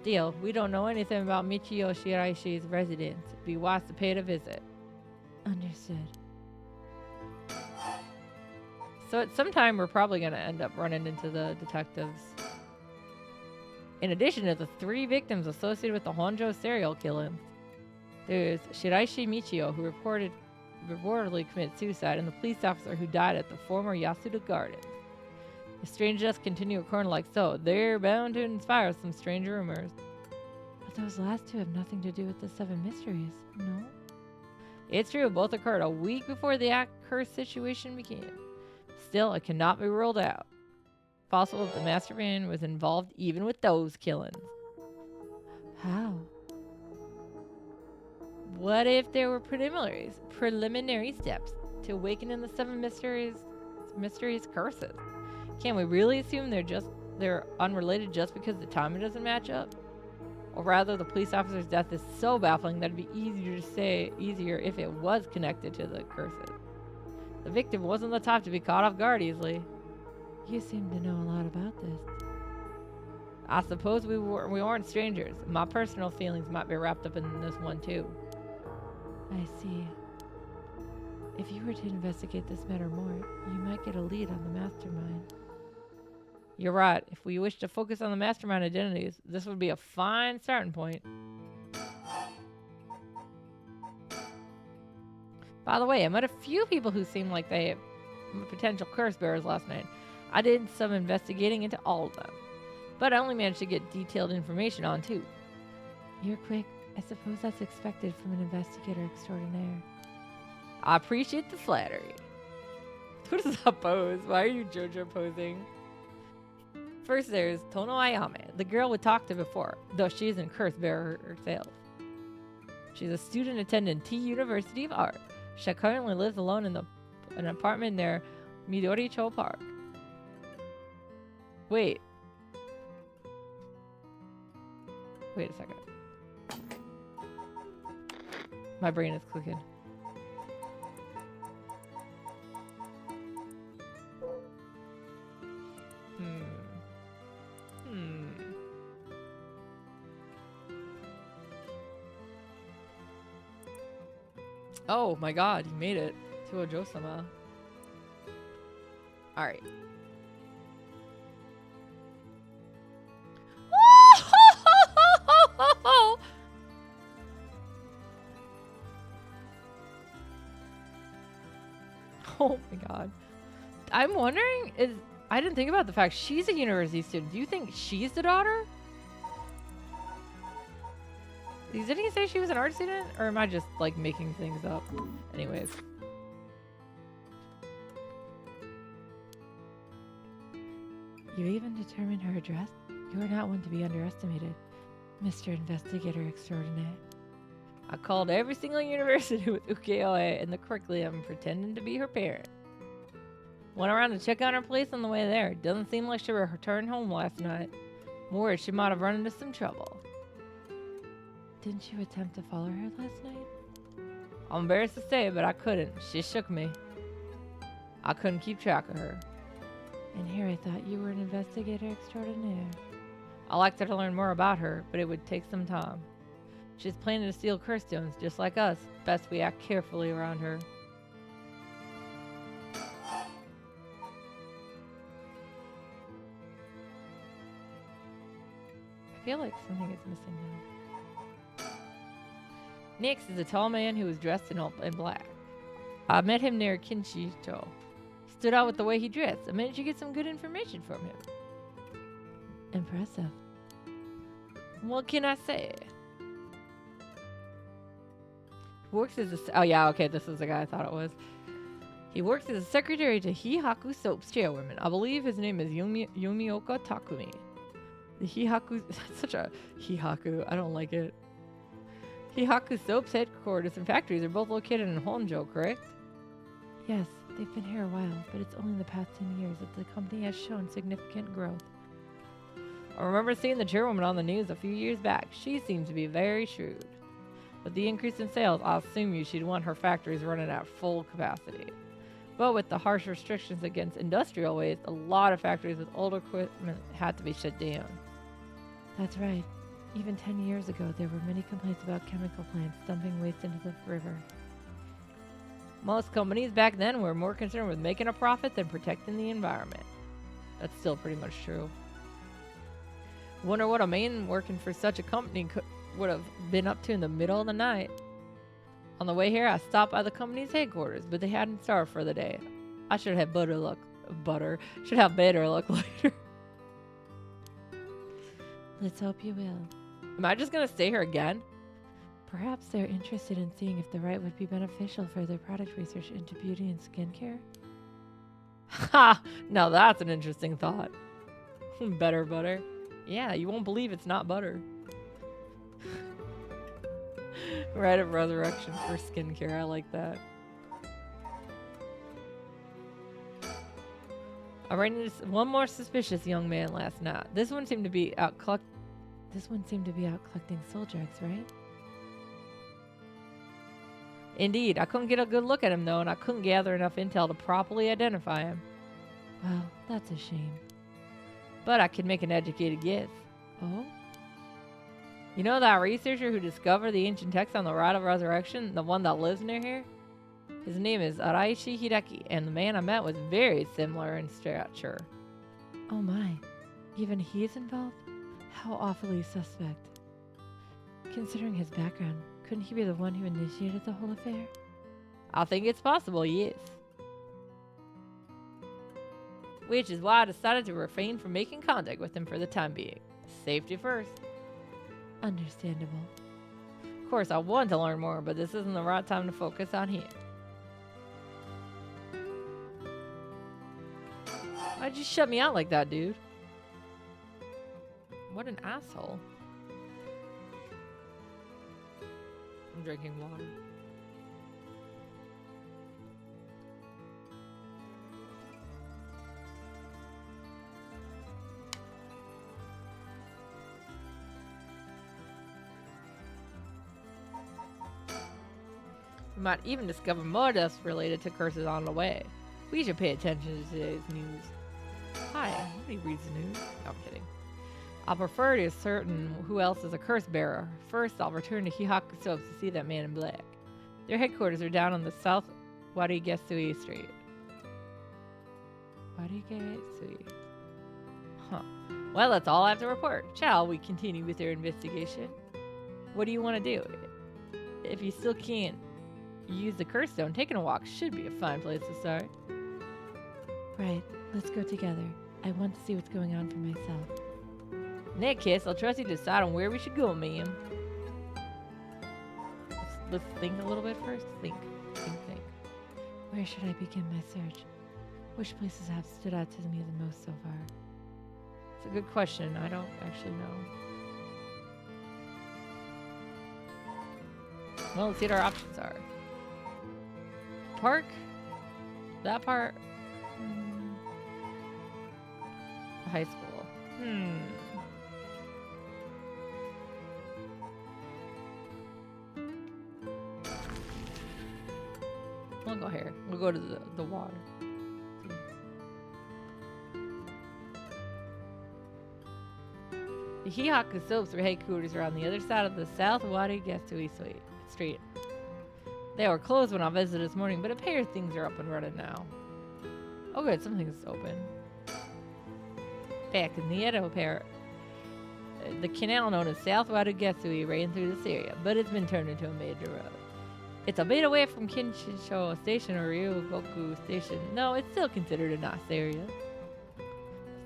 Still, we don't know anything about Michio Shiraishi's residence. It'd be wise to pay it a visit. Understood. So at some time, we're probably going to end up running into the detectives. In addition to the 3 victims associated with the Honjo serial killings, there's Shiraishi Michio, who reportedly committed suicide, and the police officer who died at the former Yasuda Gardens. If strange deaths continue occurring like so, they're bound to inspire some strange rumors. But those last 2 have nothing to do with the 7 mysteries, no? It's true, both occurred a week before the curse situation began. Still, it cannot be ruled out. Possible that the mastermind was involved even with those killings. How? What if there were preliminary steps to awakening the 7 mysteries curses? Can we really assume they're unrelated just because the timing doesn't match up? Or rather, the police officer's death is so baffling that it'd be easier if it was connected to the curses. The victim wasn't the type to be caught off guard easily. You seem to know a lot about this. I suppose we weren't strangers. My personal feelings might be wrapped up in this one too. I see. If you were to investigate this matter more, you might get a lead on the mastermind. You're right. If we wish to focus on the mastermind identities, this would be a fine starting point. By the way, I met a few people who seemed like they were potential curse bearers last night. I did some investigating into all of them, but I only managed to get detailed information on 2. You're quick. I suppose that's expected from an investigator extraordinaire. I appreciate the flattery. What is that pose? Why are you JoJo posing? First, there's Tono Ayame, the girl we talked to before, though she isn't curse bearer herself. She's a student attending T University of Art. She currently lives alone in an apartment near Midoricho Park. Wait. Wait a second. My brain is clicking. Oh my god, he made it to Ojo-sama. Alright. Oh my god. I'm wondering, I didn't think about the fact she's a university student. Do you think she's the daughter? Didn't he say she was an art student? Or am I just, like, making things up? Anyways. You even determined her address? You are not one to be underestimated, Mr. Investigator Extraordinaire. I called every single university with ukiyo-e in the curriculum pretending to be her parent. Went around to check on her place on the way there. Doesn't seem like she returned home last night. I'm worried she might have run into some trouble. Didn't you attempt to follow her last night? I'm embarrassed to say, but I couldn't. She shook me. I couldn't keep track of her. And here I thought you were an investigator extraordinaire. I liked to learn more about her, but it would take some time. She's planning to steal curse stones, just like us. Best we act carefully around her. I feel like something is missing now. Next is a tall man who was dressed in black. I met him near Kinshito. Stood out with the way he dressed. I managed to get some good information from him. Impressive. What can I say? Works as a... Oh, yeah, okay, this is the guy I thought it was. He works as a secretary to Hihaku Soap's chairwoman. I believe his name is Yumioka Takumi. The Hihaku... That's such a... Hihaku. I don't like it. Hihaku Soap's headquarters and factories are both located in Honjo, correct? Yes, they've been here a while, but it's only the past 10 years that the company has shown significant growth. I remember seeing the chairwoman on the news a few years back. She seemed to be very shrewd. With the increase in sales, I assume she'd want her factories running at full capacity. But with the harsh restrictions against industrial waste, a lot of factories with old equipment had to be shut down. That's right. Even 10 years ago, there were many complaints about chemical plants dumping waste into the river. Most companies back then were more concerned with making a profit than protecting the environment. That's still pretty much true. Wonder what a man working for such a company would have been up to in the middle of the night. On the way here, I stopped by the company's headquarters, but they hadn't started for the day. I should have better luck later. Let's hope you will. Am I just gonna stay here again? Perhaps they're interested in seeing if the right would be beneficial for their product research into beauty and skincare. Ha! Now that's an interesting thought. Better butter. Yeah, you won't believe it's not butter. Right of resurrection for skincare. I like that. I ran into one more suspicious young man last night. This one seemed to be out collecting soul drugs, right? Indeed, I couldn't get a good look at him though, and I couldn't gather enough intel to properly identify him. Well, that's a shame. But I could make an educated guess. Oh? You know that researcher who discovered the ancient text on the Rite of Resurrection, the one that lives near here? His name is Araishi Hideki, and the man I met was very similar in stature. Oh my. Even he's involved? How awfully suspect. Considering his background, couldn't he be the one who initiated the whole affair? I think it's possible, yes. Which is why I decided to refrain from making contact with him for the time being. Safety first. Understandable. Of course, I want to learn more, but this isn't the right time to focus on him. Why'd you shut me out like that, dude? What an asshole. I'm drinking water. We might even discover more deaths related to curses on the way. We should pay attention to today's news. Hi, nobody reads the news. No, I'm kidding. I'll prefer to ascertain who else is a curse bearer. First, I'll return to Hihaku Soaps to see that man in black. Their headquarters are down on the South Warigesui Street. Warigesui. Huh. Well, that's all I have to report. Shall we continue with your investigation? What do you want to do? If you still can't use the curse stone, taking a walk should be a fine place to start. Right, let's go together. I want to see what's going on for myself. In that case, I'll trust you to decide on where we should go, ma'am. Let's think a little bit first. Think. Where should I begin my search? Which places have stood out to me the most so far? It's a good question. I don't actually know. Well, let's see what our options are. Park? That part? High school. We'll go here. We'll go to the water. The Hihaku Soaps were headquarters are on the other side of the South Warigesui Street. They were closed when I visited this morning, but it appears things are up and running now. Oh good, something's open. Back in the Edo pair, the canal known as South Warigesui ran through this area, but it's been turned into a major road. It's a bit away from Kinshicho Station or Ryogoku Station. No, it's still considered a nice area.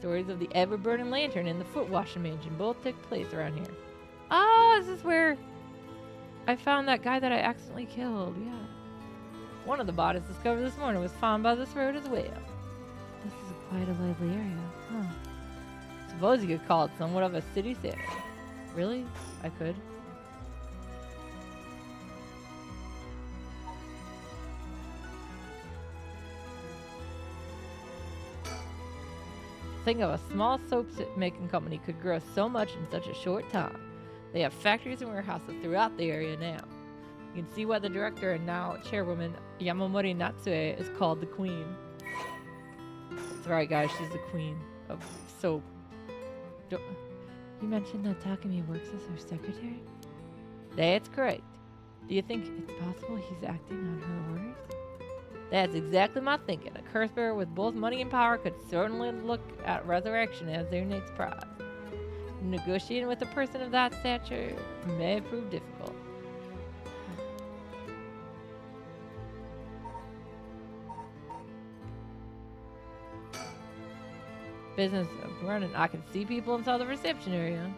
Stories of the ever-burning lantern and the foot-washing mansion both took place around here. Oh, this is where I found that guy that I accidentally killed, yeah. One of the bodies discovered this morning was found by this road as well. This is quite a lively area, huh? Suppose you could call it somewhat of a city center. Really? I could. Think of a small soap making company could grow so much in such a short time. They have factories and warehouses throughout the area now. You can see why the director and now chairwoman Yamamori Natsue is called the Queen. That's right, guys. She's the queen of soap. You mentioned that Takumi works as her secretary? That's correct. Do you think it's possible he's acting on her orders? That's exactly my thinking. A curse bearer with both money and power could certainly look at resurrection as their next prize. Negotiating with a person of that stature may prove difficult. Business of running. I can see people inside the reception area.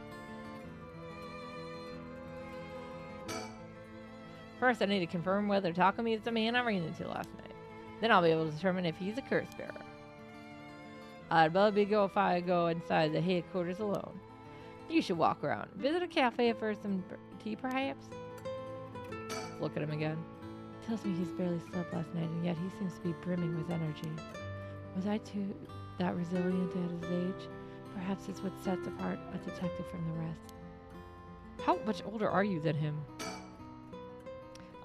First, I need to confirm whether Takumi is the man I ran into last night. Then I'll be able to determine if he's a curse bearer. I'd probably go if I go inside the headquarters alone. You should walk around. Visit a cafe for some tea, perhaps? Look at him again. Tells me he's barely slept last night, and yet he seems to be brimming with energy. Was I too that resilient at his age? Perhaps it's what sets apart a detective from the rest. How much older are you than him?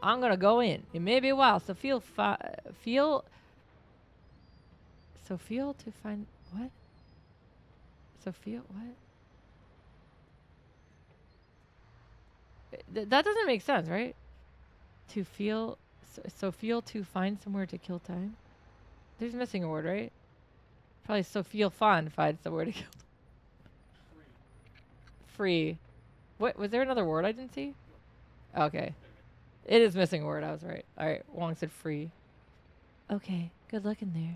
I'm gonna go in. It may be a while, so feel to find what? So feel what? That doesn't make sense, right? To feel, so feel to find somewhere to kill time. There's missing a word, right? Probably so feel fun to find somewhere to kill time. Free. What was there another word I didn't see? Okay. It is missing a word. I was right. All right. Wong said free. Okay. Good luck in there.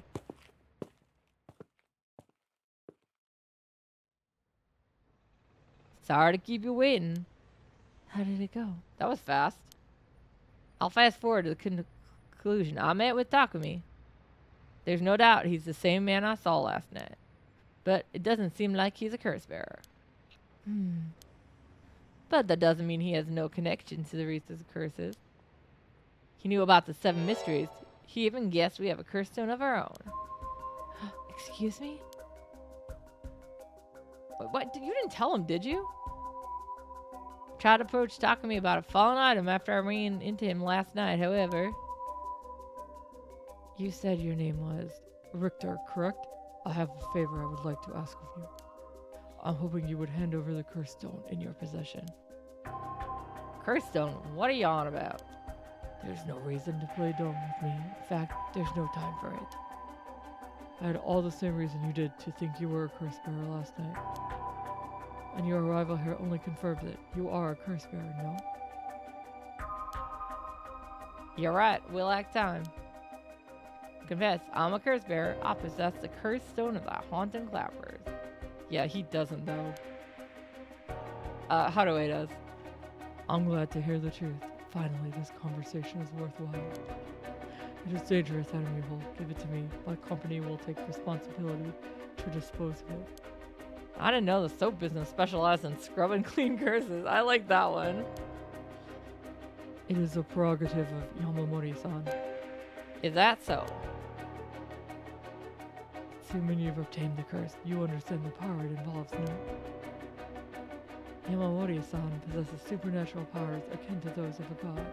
Sorry to keep you waiting. How did it go? That was fast. I'll fast forward to the conclusion. I met with Takumi. There's no doubt he's the same man I saw last night. But it doesn't seem like he's a curse bearer. But that doesn't mean he has no connection to the Reese's curses. He knew about the 7 mysteries. He even guessed we have a curse stone of our own. Excuse me? What? You didn't tell him, did you? Tried to approach talking to me about a fallen item after I ran into him last night, however. You said your name was Richter, correct? I have a favor I would like to ask of you. I'm hoping you would hand over the cursed stone in your possession. Cursed stone? What are you on about? There's no reason to play dumb with me. In fact, there's no time for it. I had all the same reason you did to think you were a curse bearer last night. And your arrival here only confirms it. You are a curse bearer, no? You're right. We'll act time. Confess, I'm a curse bearer. I possess the cursed stone of the haunting clappers. Yeah, he doesn't though. Hathaway does. I'm glad to hear the truth. Finally, this conversation is worthwhile. It is dangerous, enemy will give it to me. My company will take responsibility to dispose of it. I didn't know the soap business specialized in scrub and clean curses. I like that one. It is a prerogative of Yamamori-san. Is that so? Assuming you've obtained the curse, you understand the power it involves, no? Yamamori-san possesses supernatural powers akin to those of a god.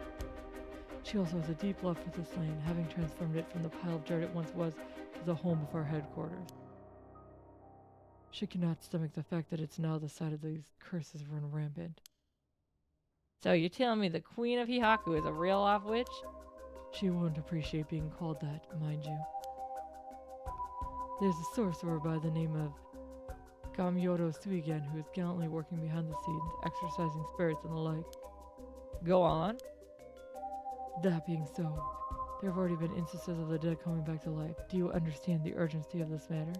She also has a deep love for this land, having transformed it from the pile of dirt it once was to the home of our headquarters. She cannot stomach the fact that it's now the site of these curses run rampant. So you're telling me the Queen of Hihaku is a real-life witch? She wouldn't appreciate being called that, mind you. There's a sorcerer by the name of Gamyoto Suigen who is gallantly working behind the scenes, exorcising spirits and the like. Go on. That being so, there have already been instances of the dead coming back to life. Do you understand the urgency of this matter?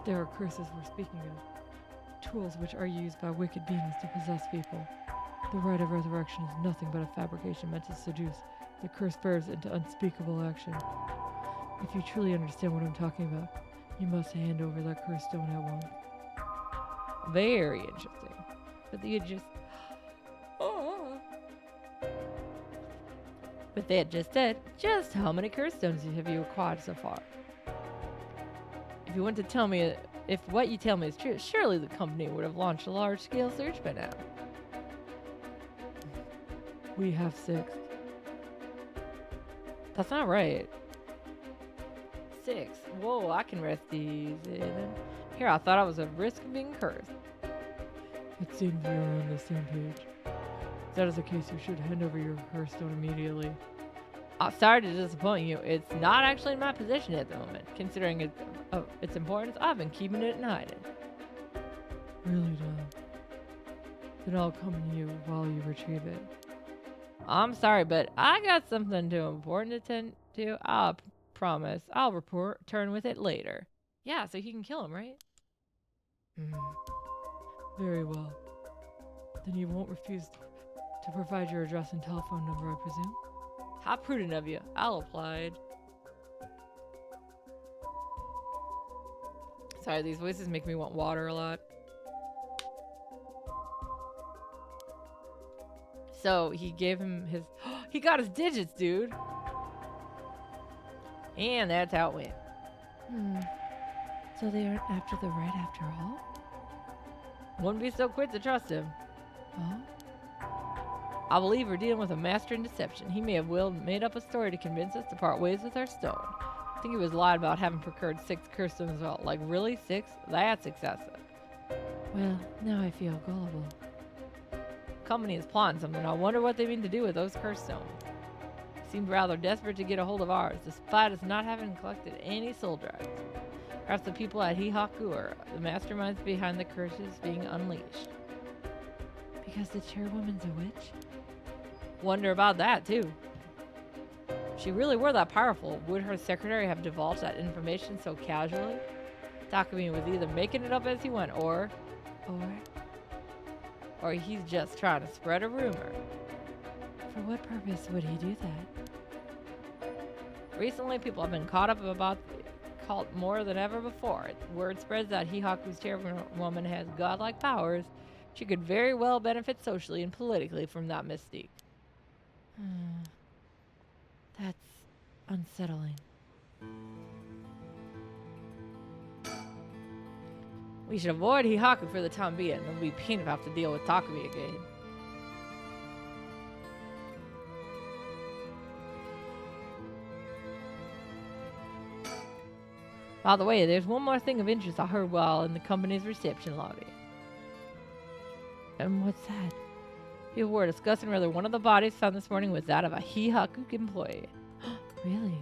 There are curses we're speaking of, tools which are used by wicked beings to possess people. The rite of resurrection is nothing but a fabrication meant to seduce the curse bearers into unspeakable action. If you truly understand what I'm talking about, you must hand over that cursed stone at once. Very interesting. But you just... Oh. But that just said, just how many curse stones have you acquired so far? If you want to tell me, if what you tell me is true, surely the company would have launched a large-scale search by now. We have 6. That's not right. 6. Whoa, I can rest these in. Here, I thought I was at risk of being cursed. It seems we are on the same page. If that is the case, you should hand over your cursed stone immediately. I'm sorry to disappoint you. It's not actually in my possession at the moment. Considering its importance, I've been keeping it in hiding. Really, Don? Then I'll come to you while you retrieve it. I'm sorry, but I got something too important to tend to. I promise. I'll return with it later. Yeah, so he can kill him, right? Very well. Then you won't refuse to provide your address and telephone number, I presume? How prudent of you. I'll apply. Sorry, these voices make me want water a lot. So he gave him his... He got his digits, dude. And that's how it went. So they aren't after the right after all? Wouldn't be so quick to trust him. Oh? I believe we're dealing with a master in deception. He may have made up a story to convince us to part ways with our stone. I think he was lied about having procured 6 cursed stones as well. Like, really? 6? That's excessive. Well, now I feel gullible. Company is plotting something. I wonder what they mean to do with those cursed stones. Seemed rather desperate to get a hold of ours, despite us not having collected any soul drives. Perhaps the people at Hihaku are the masterminds behind the curses being unleashed. Because the chairwoman's a witch? Wonder about that, too. If she really were that powerful, would her secretary have divulged that information so casually? Takumi was either making it up as he went, or he's just trying to spread a rumor. For what purpose would he do that? Recently, people have been caught up about the cult more than ever before. Word spreads that Hihaku's chairwoman has godlike powers. She could very well benefit socially and politically from that mystique. That's unsettling. We should avoid Hihaku for the time being. It'll be pain to have to deal with Takumi again. By the way, there's one more thing of interest I heard while in the company's reception lobby. And what's that? People were discussing whether one of the bodies found this morning was that of a Hihaku employee. Really?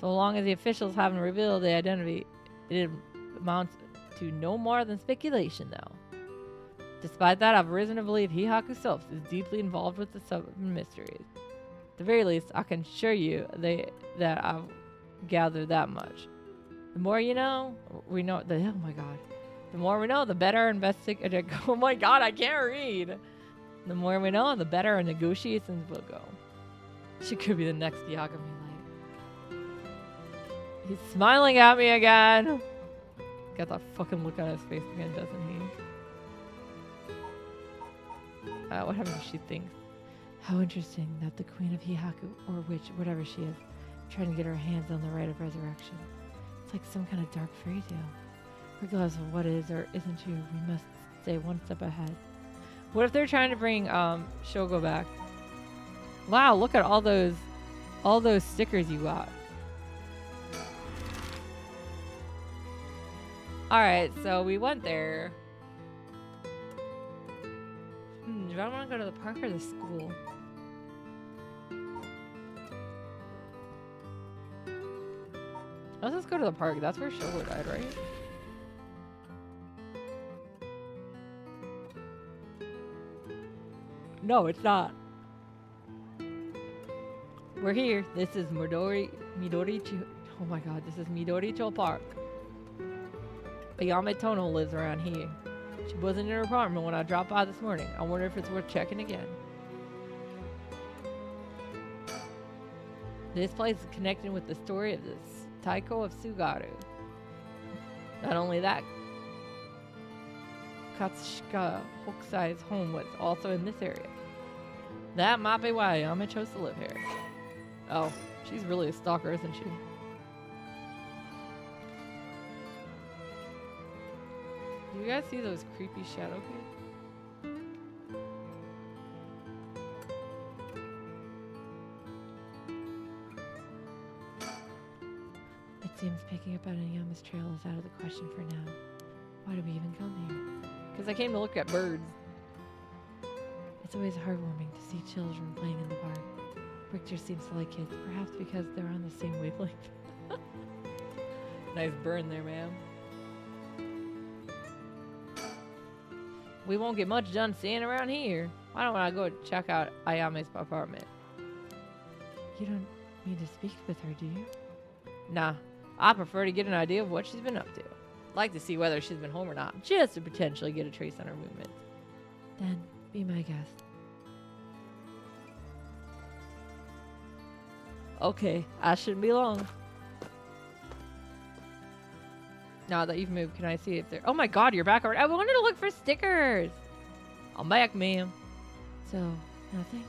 So long as the officials haven't revealed the identity, it amounts to no more than speculation, though. Despite that, I've reason to believe Hihaku Self is deeply involved with the sub-mysteries. At the very least, I can assure you that I've gathered that much. The more you know, we know. Oh my god. The more we know, the better our oh my god, I can't read. The more we know, the better our negotiations will go. She could be the next Yagami Light. He's smiling at me again. Got that fucking look on his face again, doesn't he? What happens if she thinks? How interesting that the Queen of Hihaku, or whatever she is, trying to get her hands on the right of resurrection. It's like some kind of dark fairy tale. Regardless of what is or isn't true, we must stay one step ahead. What if they're trying to bring Shogo back? Wow, look at all those stickers you got. Alright, so we went there. Do I want to go to the park or the school? Let's just go to the park. That's where Shogo died, right? No, it's not. We're here. This is Midori. Oh my god, this is Midoricho Park. Ayame Tono lives around here. She wasn't in her apartment when I dropped by this morning. I wonder if it's worth checking again. This place is connected with the story of this Taiko of Sugaru. Not only that, Katsushika Hokusai's home was also in this area. That might be why Ayame chose to live here. Oh, she's really a stalker, isn't she? Do you guys see those creepy shadow kids? It seems picking up on Ayame's trail is out of the question for now. Why do we even come here? Because I came to look at birds. It's always heartwarming to see children playing in the park. Richter seems to like kids, perhaps because they're on the same wavelength. Nice burn there, ma'am. We won't get much done staying around here. Why don't I go check out Ayame's apartment? You don't mean to speak with her, do you? Nah, I prefer to get an idea of what she's been up to. Like to see whether she's been home or not, just to potentially get a trace on her movements. Then, be my guest. Okay, I shouldn't be long. Now that you've moved, can I see if they're... Oh my god, you're back already. I wanted to look for stickers. I'm back, ma'am. So, nothing?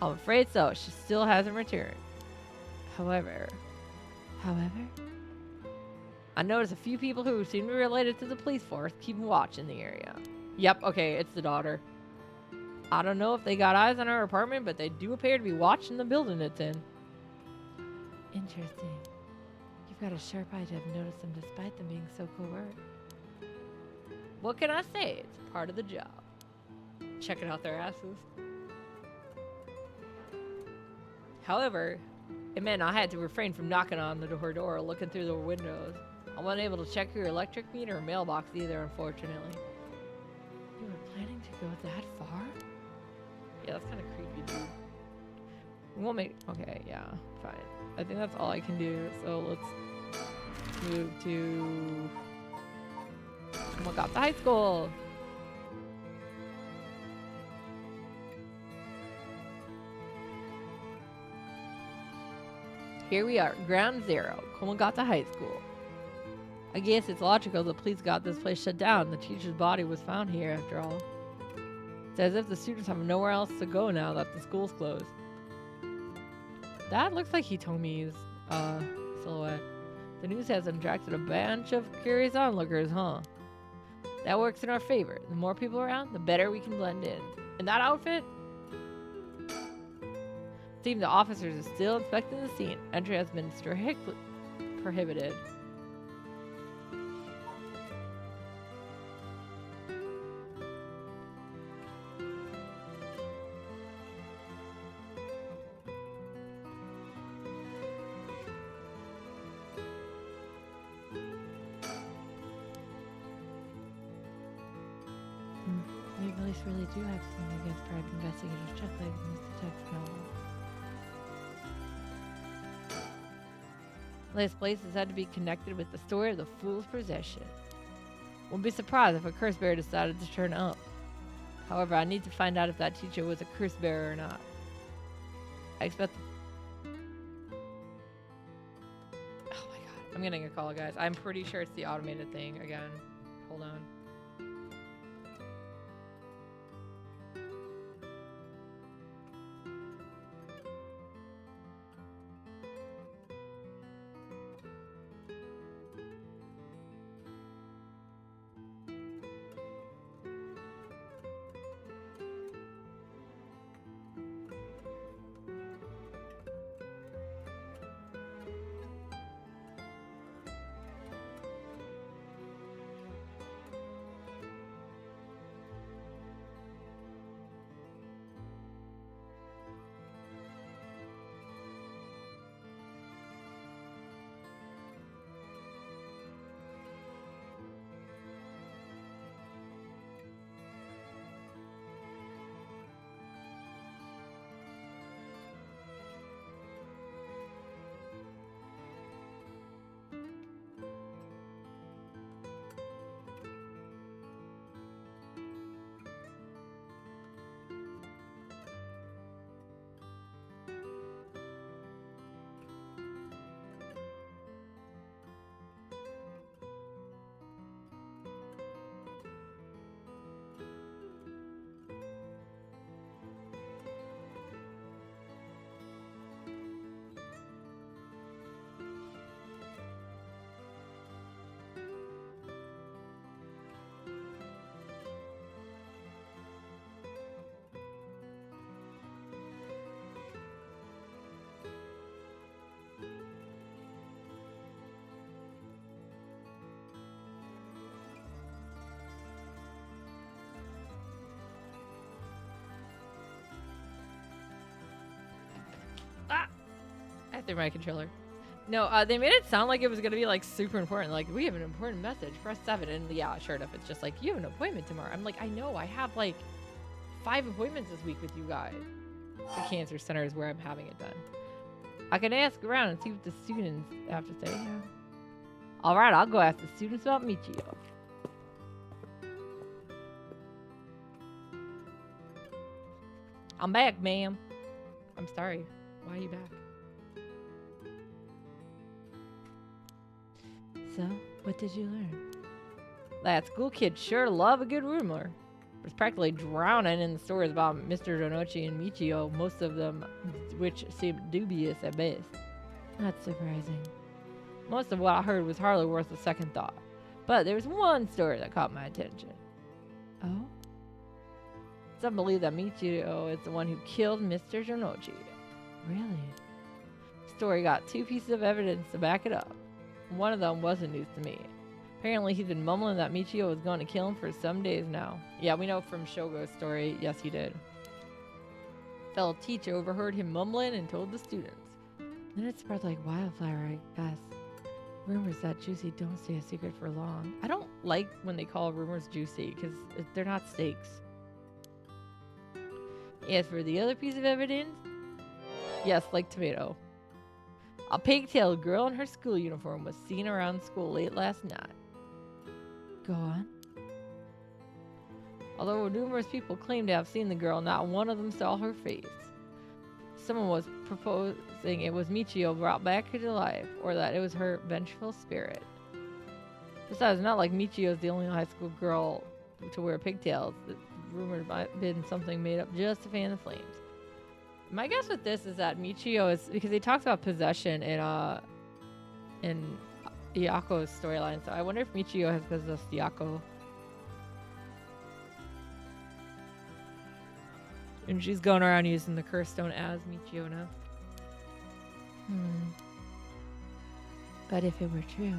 I'm afraid so. She still hasn't returned. However, I noticed a few people who seem to be related to the police force keeping watch in the area. Yep, okay, it's the daughter. I don't know if they got eyes on her apartment, but they do appear to be watching the building it's in. Interesting. You've got a sharp eye to have noticed them despite them being so covert. What can I say? It's part of the job. Checking out their asses. However, it meant I had to refrain from knocking on her door or looking through the windows. I wasn't able to check her electric meter or mailbox either, unfortunately. You were planning to go that far? Yeah, that's kind of creepy, dude. We won't make... Okay, yeah, fine. I think that's all I can do, so let's move to... Komagata High School! Here we are, Ground Zero, Komagata High School. I guess it's logical the police got this place shut down. The teacher's body was found here, after all. It's as if the students have nowhere else to go now that the school's closed. That looks like Hitomi's silhouette. The news has attracted a bunch of curious onlookers, huh? That works in our favor. The more people around, the better we can blend in. In that outfit? Seems the officers are still inspecting the scene. Entry has been strictly prohibited. The police really do have something against private investigators, just like in this detective novel. This place is said to be connected with the story of the Fool's Possession. Wouldn't be surprised if a curse bearer decided to turn up. However, I need to find out if that teacher was a curse bearer or not. I expect... Oh my god. I'm getting a call, guys. I'm pretty sure it's the automated thing again. Hold on. I threw my controller. No, they made it sound like it was gonna be like super important. Like, we have an important message. Press 7. And yeah, sure enough, it's just like, you have an appointment tomorrow. I'm like, I know. I have like 5 appointments this week with you guys. The cancer center is where I'm having it done. I can ask around and see what the students have to say. Yeah. All right, I'll go ask the students about Michio. I'm back, ma'am. I'm sorry. Why are you back? So, what did you learn? That school kids sure love a good rumor. Was practically drowning in the stories about Mr. Donochi and Michio, most of them which seemed dubious at best. Not surprising. Most of what I heard was hardly worth a second thought. But there was one story that caught my attention. Oh? Some believe that Michio is the one who killed Mr. Donochi. Really? The story got 2 pieces of evidence to back it up. One of them wasn't news to me. Apparently, he's been mumbling that Michio was going to kill him for some days now. Yeah, we know from Shogo's story. Yes, he did. Fellow teacher overheard him mumbling and told the students. Then it spread like wildfire, I guess. Rumors that juicy don't stay a secret for long. I don't like when they call rumors juicy, because they're not steaks. As for the other piece of evidence, yes, like tomato. A pigtailed girl in her school uniform was seen around school late last night. Go on. Although numerous people claim to have seen the girl, not one of them saw her face. Someone was proposing it was Michio brought back to life, or that it was her vengeful spirit. Besides, it's not like Michio is the only high school girl to wear pigtails. The rumor might have been something made up just to fan the flames. My guess with this is that Michio is, because he talks about possession in Yako's storyline. So I wonder if Michio has possessed Yako. And she's going around using the curse stone as Michio now. But if it were true,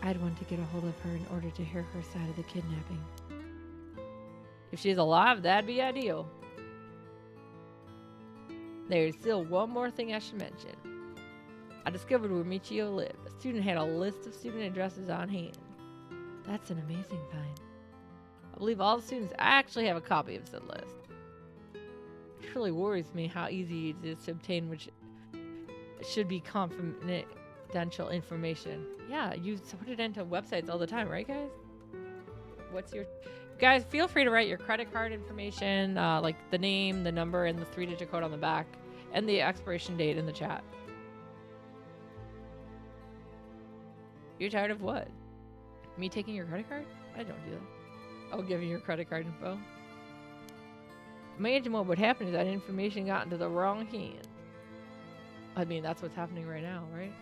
I'd want to get a hold of her in order to hear her side of the kidnapping. If she's alive, that'd be ideal. There's still one more thing I should mention. I discovered where Michio lived. A student had a list of student addresses on hand. That's an amazing find. I believe all the students actually have a copy of said list. It truly worries me how easy it is to obtain, which should be confidential information. Yeah, you put it into websites all the time, right, guys? What's your... Guys, feel free to write your credit card information, like the name, the number, and the 3-digit code on the back, and the expiration date in the chat. You're tired of what? Me taking your credit card? I don't do that. I'll give you your credit card info. Imagine what would happen if that information got into the wrong hands. I mean, that's what's happening right now, right?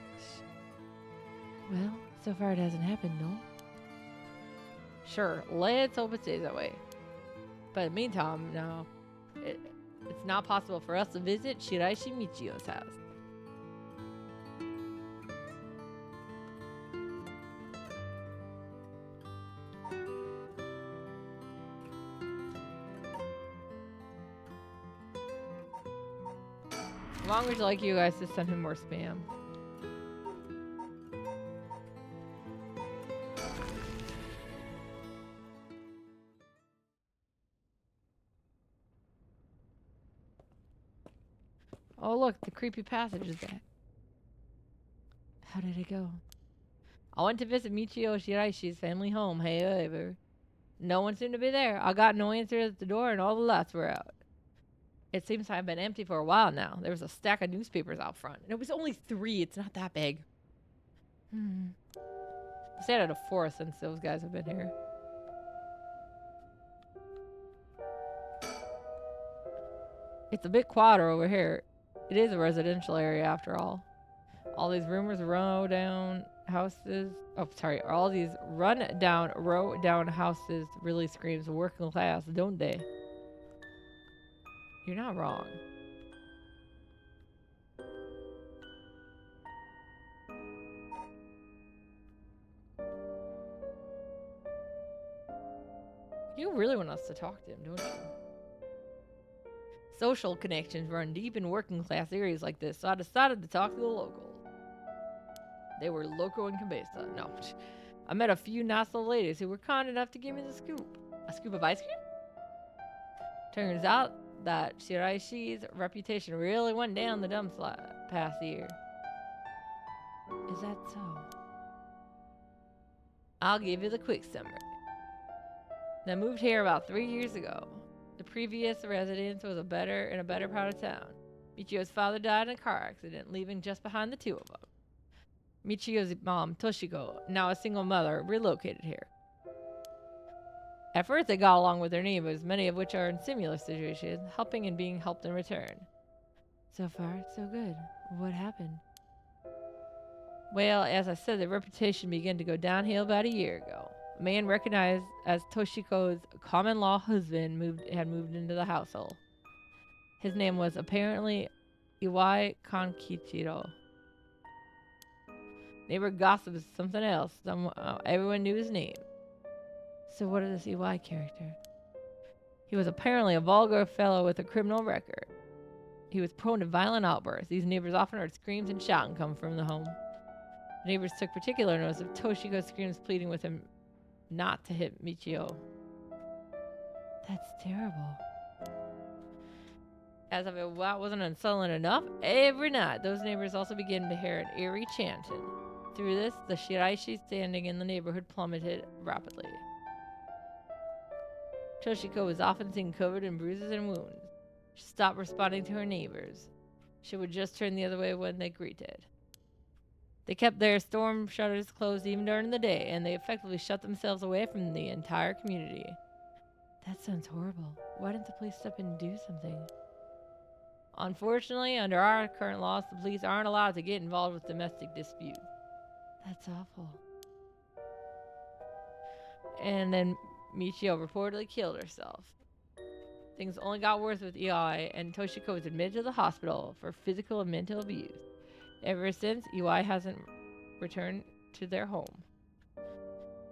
Well, so far it hasn't happened, no? Sure, let's hope it stays that way. But in the meantime, no. It's not possible for us to visit Shiraishi Michio's house. As long as like you guys to send him more spam. Oh look, the creepy passage is back. How did it go? I went to visit Michio Shiraishi's family home, however. No one seemed to be there. I got no answer at the door and all the lights were out. It seems to have been empty for a while now. There was a stack of newspapers out front. And it was only 3. It's not that big. I stayed at a 4 since those guys have been here. It's a bit quieter over here. It is a residential area after all. All these rumors row down houses. Oh, sorry. All these row down houses really screams working class, don't they? You're not wrong. You really want us to talk to him, don't you? Social connections run deep in working class areas like this, so I decided to talk to the locals. They were loco and cabeza. No. I met a few nice little ladies who were kind enough to give me the scoop. A scoop of ice cream? Turns out that Shiraishi's reputation really went down the dumps past year. Is that so? I'll give you the quick summary. I moved here about 3 years ago. The previous residence was in a better part of town. Michio's father died in a car accident, leaving just behind the 2 of them. Michio's mom, Toshiko, now a single mother, relocated here. At first, they got along with their neighbors, many of which are in similar situations, helping and being helped in return. So far, so good. What happened? Well, as I said, their reputation began to go downhill about a year ago. A man recognized as Toshiko's common-law husband had moved into the household. His name was apparently Iwai Kankichiro. Neighbor gossip is something else. Everyone knew his name. So what is this EY character? He was apparently a vulgar fellow with a criminal record. He was prone to violent outbursts. These neighbors often heard screams and shouting come from the home. The neighbors took particular notice of Toshiko's screams, pleading with him not to hit Michio. That's terrible. As if it wasn't unsettling enough, every night those neighbors also began to hear an eerie chanting. Through this, the Shiraishi standing in the neighborhood plummeted rapidly. Toshiko was often seen covered in bruises and wounds. She stopped responding to her neighbors. She would just turn the other way when they greeted. They kept their storm shutters closed even during the day, and they effectively shut themselves away from the entire community. That sounds horrible. Why didn't the police step in and do something? Unfortunately, under our current laws, the police aren't allowed to get involved with domestic disputes. That's awful. And then Michio reportedly killed herself. Things only got worse with EI, and Toshiko was admitted to the hospital for physical and mental abuse. Ever since, EI hasn't returned to their home.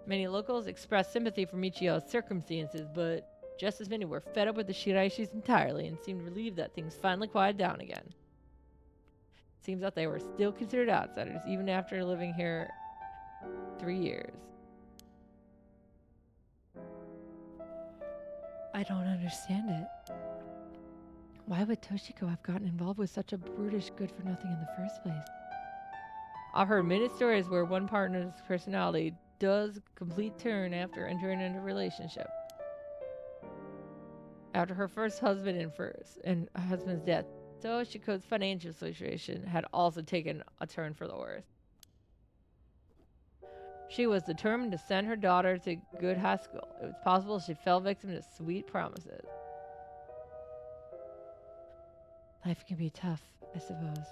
Many locals expressed sympathy for Michio's circumstances, but just as many were fed up with the Shiraishis entirely and seemed relieved that things finally quieted down again. Seems that they were still considered outsiders even after living here 3 years. I don't understand it. Why would Toshiko have gotten involved with such a brutish good for nothing in the first place? I've heard many stories where one partner's personality does complete turn after entering into a relationship. After her first husband's death, Toshiko's financial situation had also taken a turn for the worse. She was determined to send her daughter to good high school. It was possible she fell victim to sweet promises. Life can be tough, I suppose.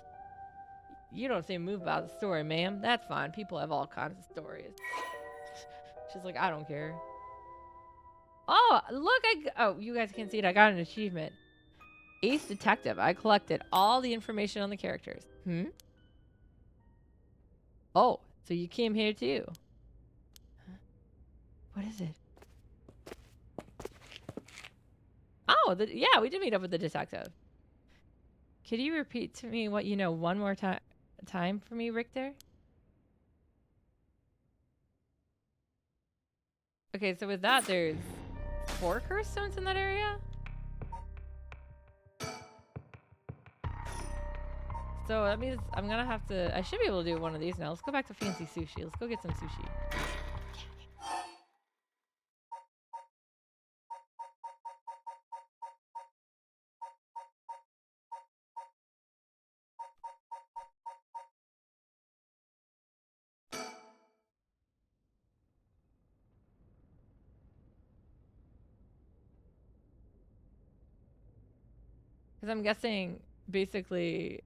You don't seem moved by the story, ma'am. That's fine. People have all kinds of stories. She's like, I don't care. Oh, look, oh, you guys can't see it. I got an achievement. Ace Detective. I collected all the information on the characters. Oh, so you came here too. What is it? Oh, yeah, we did meet up with the detective. Could you repeat to me what you know one more time for me, Richter? Okay, so with that, there's 4 curse stones in that area? So that means I'm gonna have to... I should be able to do one of these now. Let's go back to Fancy Sushi. Let's go get some sushi. Because I'm guessing, basically...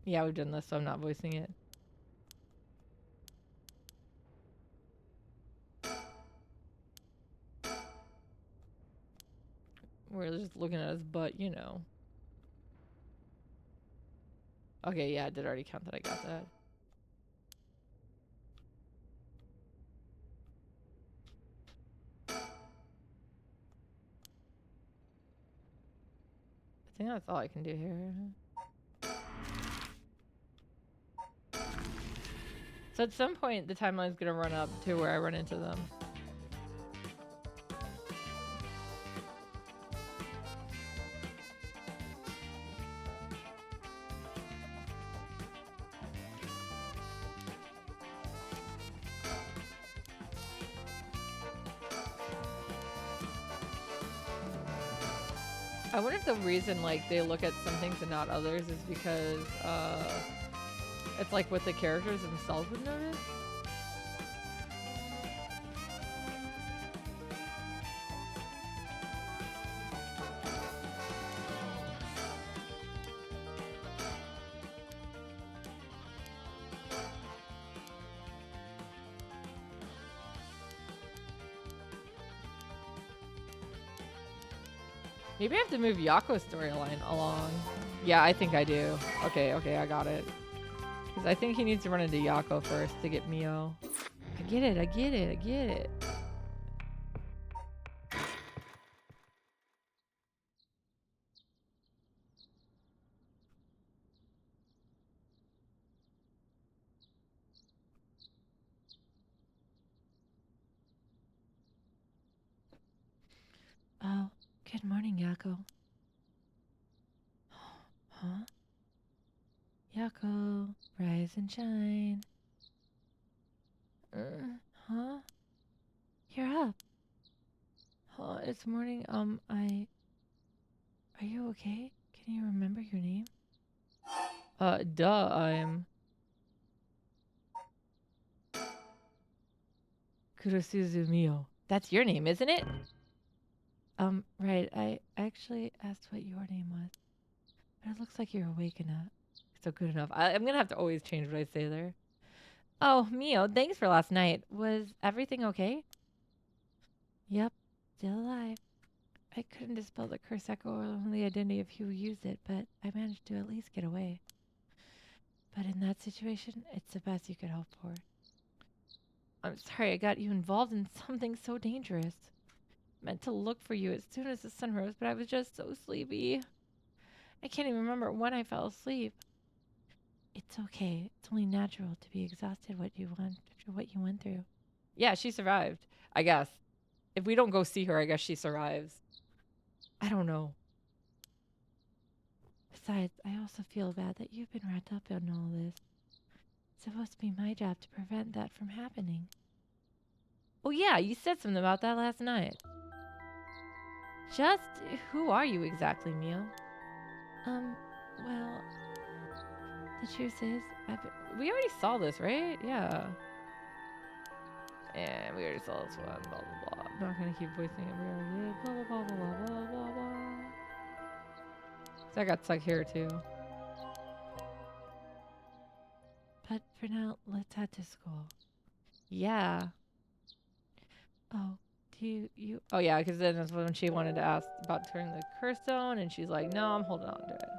Yeah, we've done this, so I'm not voicing it. We're just looking at his butt, you know. Okay, yeah, I did already count that I got that. I think that's all I can do here. So at some point, the timeline's gonna run up to where I run into them. I wonder if the reason like they look at some things and not others is because it's like what the characters themselves would notice. Maybe I have to move Yako's storyline along. Yeah, I think I do. Okay, I got it. Because I think he needs to run into Yako first to get Mio. I get it. Oh, good morning, Yako. Huh? Kayako, rise and shine. Huh? You're up. Oh, it's morning. Are you okay? Can you remember your name? I'm Kurosuzu Mio. That's your name, isn't it? Right. I actually asked what your name was. But it looks like you're awake enough. So good enough. I'm gonna have to always change what I say there. Oh, Mio, thanks for last night. Was everything okay? Yep, still alive. I couldn't dispel the curse echo or the identity of who used it, but I managed to at least get away. But in that situation, it's the best you could hope for. I'm sorry I got you involved in something so dangerous. Meant to look for you as soon as the sun rose, but I was just so sleepy. I can't even remember when I fell asleep. It's okay. It's only natural to be exhausted after what you went through. Yeah, she survived. I guess. If we don't go see her, I guess she survives. I don't know. Besides, I also feel bad that you've been wrapped up in all this. It's supposed to be my job to prevent that from happening. Oh yeah, you said something about that last night. Just who are you exactly, Mio? Well, the truth is, we already saw this, right? Yeah. And we already saw this one, blah, blah, blah. I'm not gonna keep voicing it. We already did, blah, blah, blah, blah, blah, blah, blah. So I got stuck here, too. But for now, let's head to school. Yeah. Oh, oh, yeah, because then that's when she wanted to ask about turning the curse stone, and she's like, no, I'm holding on to it.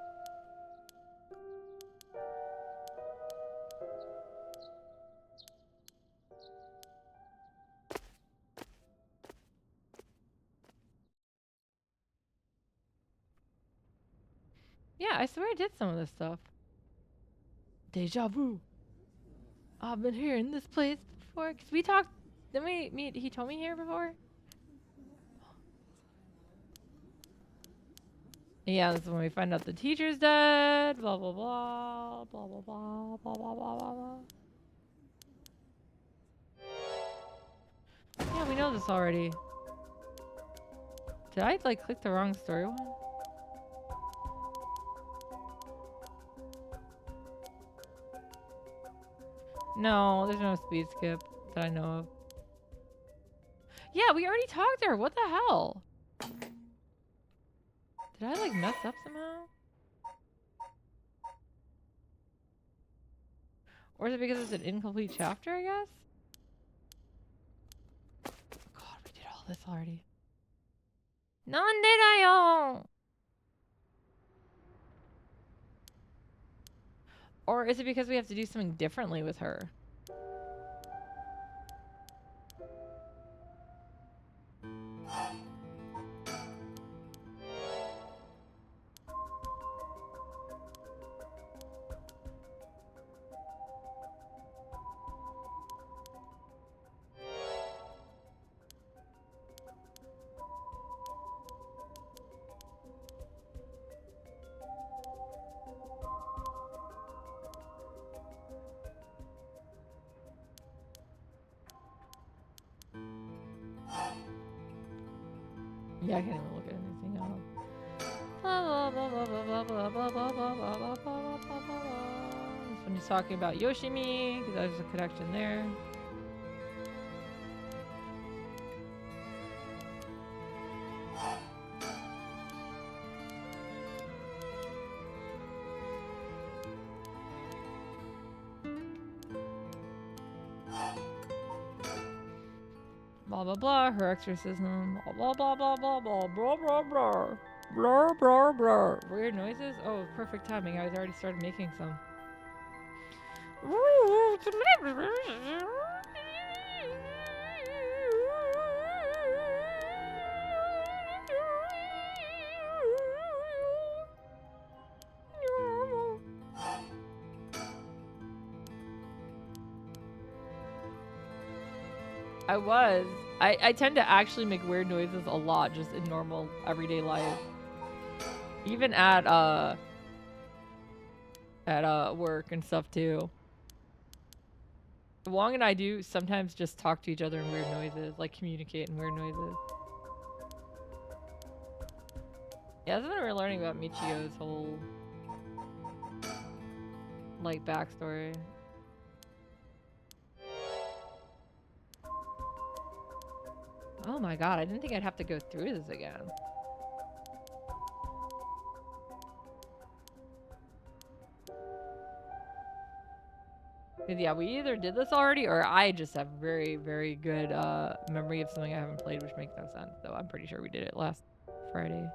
Yeah, I swear I did some of this stuff. Deja vu. I've been here in this place before. Because we talked. Didn't we meet? He told me here before? Yeah, this is when we find out the teacher's dead. Blah, blah, blah. Blah, blah, blah. Blah, blah, blah, blah, blah. Yeah, we know this already. Did I, like, click the wrong story one? No, there's no speed skip that I know of. Yeah, we already talked to her. What the hell? Did I, like, mess up somehow? Or is it because it's an incomplete chapter, I guess? God, we did all this already. Nandedayo! Or is it because we have to do something differently with her? Yeah, I can't even look at anything else. This one he's talking about Yoshimi, because there's a connection there. Blah blah blah, her exorcism. Blah blah blah blah blah blah blah blah blah blah blah. Weird noises? Oh, perfect timing. I was already started making some. I was. I tend to actually make weird noises a lot just in normal everyday life. Even at at work and stuff too. Wong and I do sometimes just talk to each other in weird noises, like communicate in weird noises. Yeah, that's when we're learning about Michio's whole like backstory. Oh my god, I didn't think I'd have to go through this again. Yeah, we either did this already or I just have very, very good memory of something I haven't played, which makes no sense. Though I'm pretty sure we did it last Friday.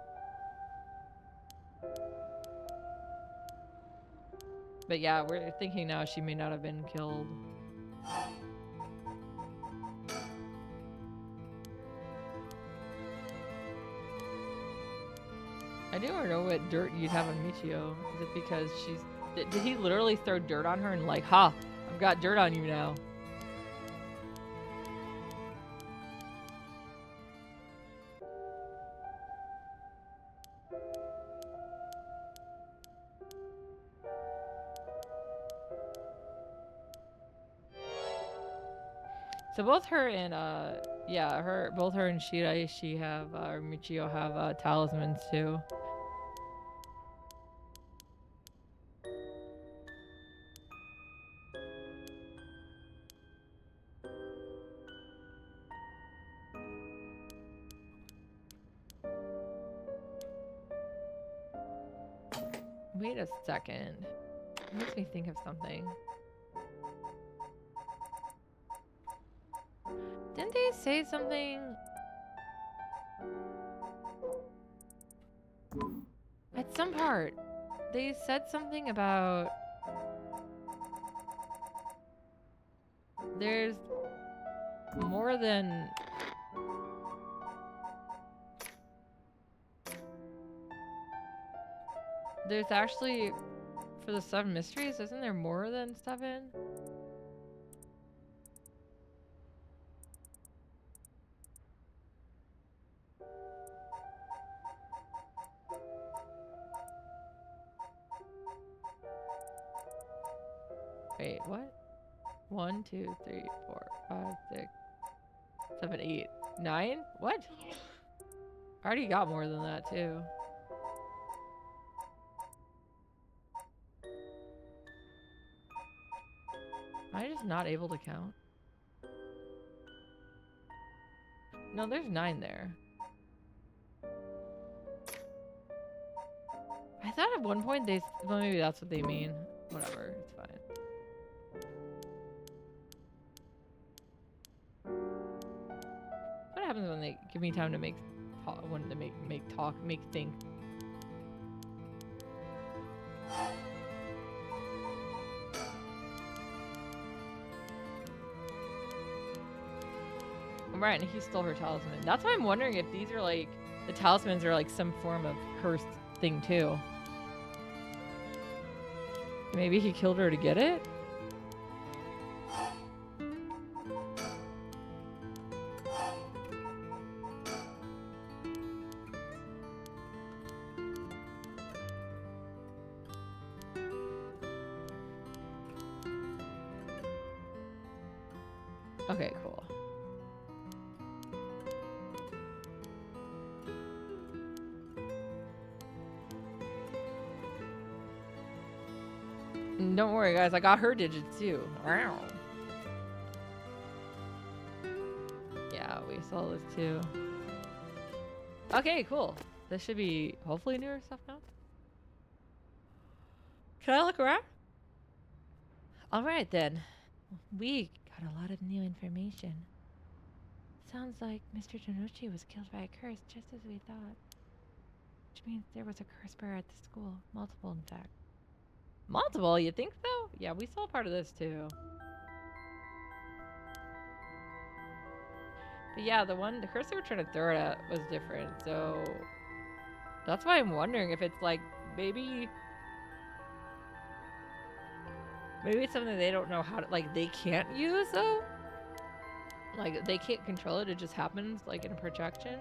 But yeah, we're thinking now she may not have been killed. I do want to know what dirt you'd have on Michio. Is it because she's... Did he literally throw dirt on her and like, ha, I've got dirt on you now? So both her and yeah, both her and Shiraishi have or Michio have talismans too. Wait a second. It makes me think of something. Didn't they say something? At some part, they said something about... There's more than... There's actually... For the 7 mysteries, isn't there more than 7? Wait, what? 1, 2, 3, 4, 5, 6, 7, 8, 9? What? I already got more than that too. Am I just not able to count? No, there's 9 there. I thought at one point they... Well, maybe that's what they mean. Whatever, it's fine. What happens when they give me time to make talk, when they make think? Right, and he stole her talisman. That's why I'm wondering if these are like... The talismans are like some form of cursed thing too. Maybe he killed her to get it? Okay, cool. Don't worry, guys. I got her digits too. Wow. Yeah, we saw this too. Okay, cool. This should be hopefully newer stuff now. Can I look around? All right then. We got a lot of new information. Sounds like Mr. Janochi was killed by a curse, just as we thought. Which means there was a curse bearer at the school. Multiple, in fact. Multiple? You think so? Yeah, we saw part of this too. But yeah, the curse they were trying to throw it at was different, so... That's why I'm wondering if it's like, maybe it's something they don't know how to, like, they can't use, though? Like, they can't control it, it just happens, like, in a projection?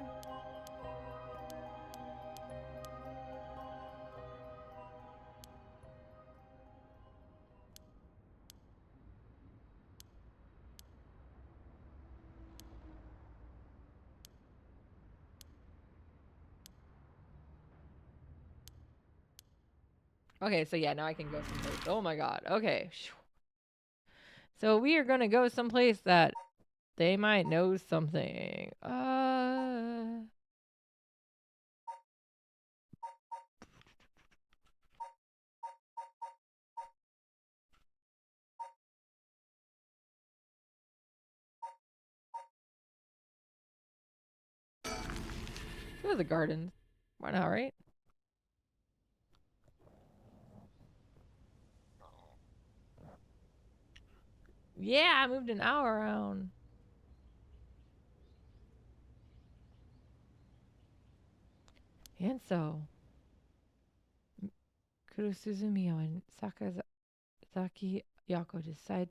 Okay, so yeah, now I can go someplace. Oh my god. Okay. So we are gonna go someplace that they might know something. Go to the gardens. Why not, right? Yeah, I moved an hour around. And so, Kuro Suzumiya and Sakazaki Yako decide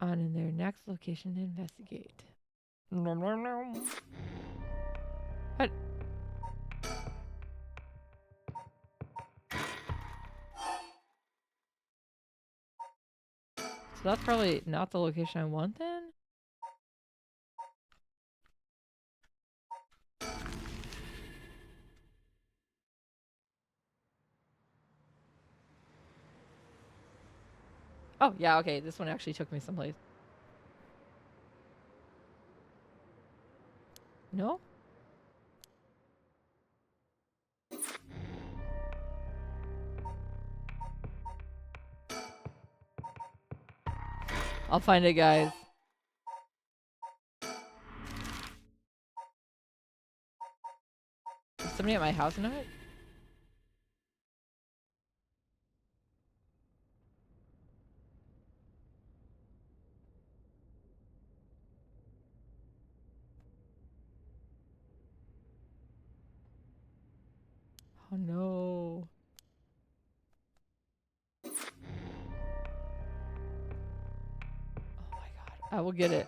on in their next location to investigate. Nom, nom, nom. What? So that's probably not the location I want then? Oh, yeah, okay. This one actually took me someplace. No? I'll find it, guys. Is somebody at my house know it? Oh, no. Oh, my God. I will get it.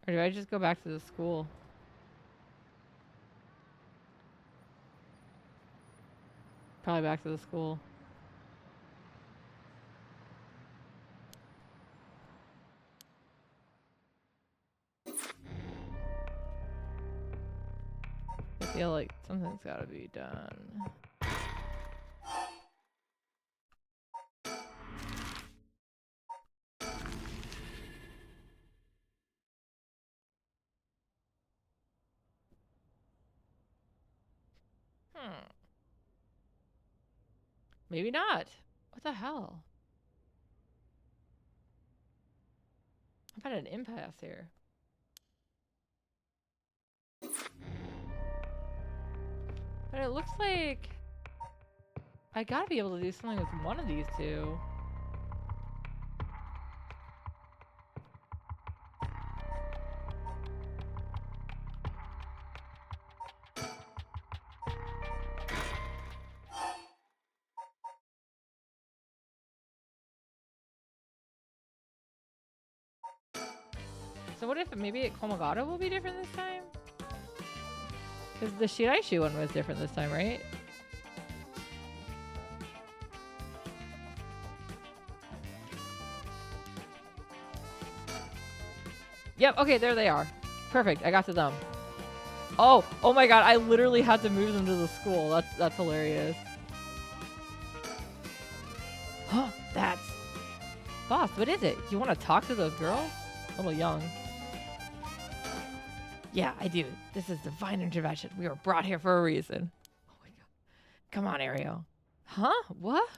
Or do I just go back to the school? Probably back to the school. I feel like something's gotta be done. Maybe not. What the hell? I'm at an impasse here. But it looks like I gotta be able to do something with one of these two. So what if maybe at Komagata will be different this time? Because the Shiraishi one was different this time, right? Yep, okay, there they are. Perfect, I got to them. Oh my god, I literally had to move them to the school. That's hilarious. Huh, that's... Boss, what is it? You want to talk to those girls? A little young. Yeah, I do. This is divine intervention. We were brought here for a reason. Oh my god. Come on, Ariel. Huh? What?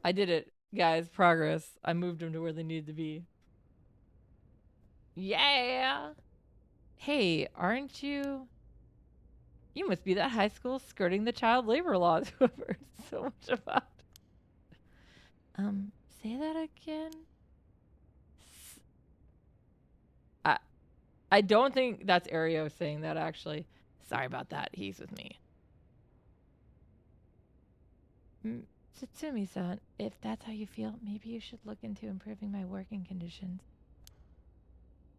I did it. Guys, progress. I moved them to where they needed to be. Yeah! Hey, aren't you... You must be that high school skirting the child labor laws who I've heard so much about. Say that again? I, I don't think that's Ario saying that, actually. Sorry about that. He's with me. Tsutsumi-san, if that's how you feel, maybe you should look into improving my working conditions.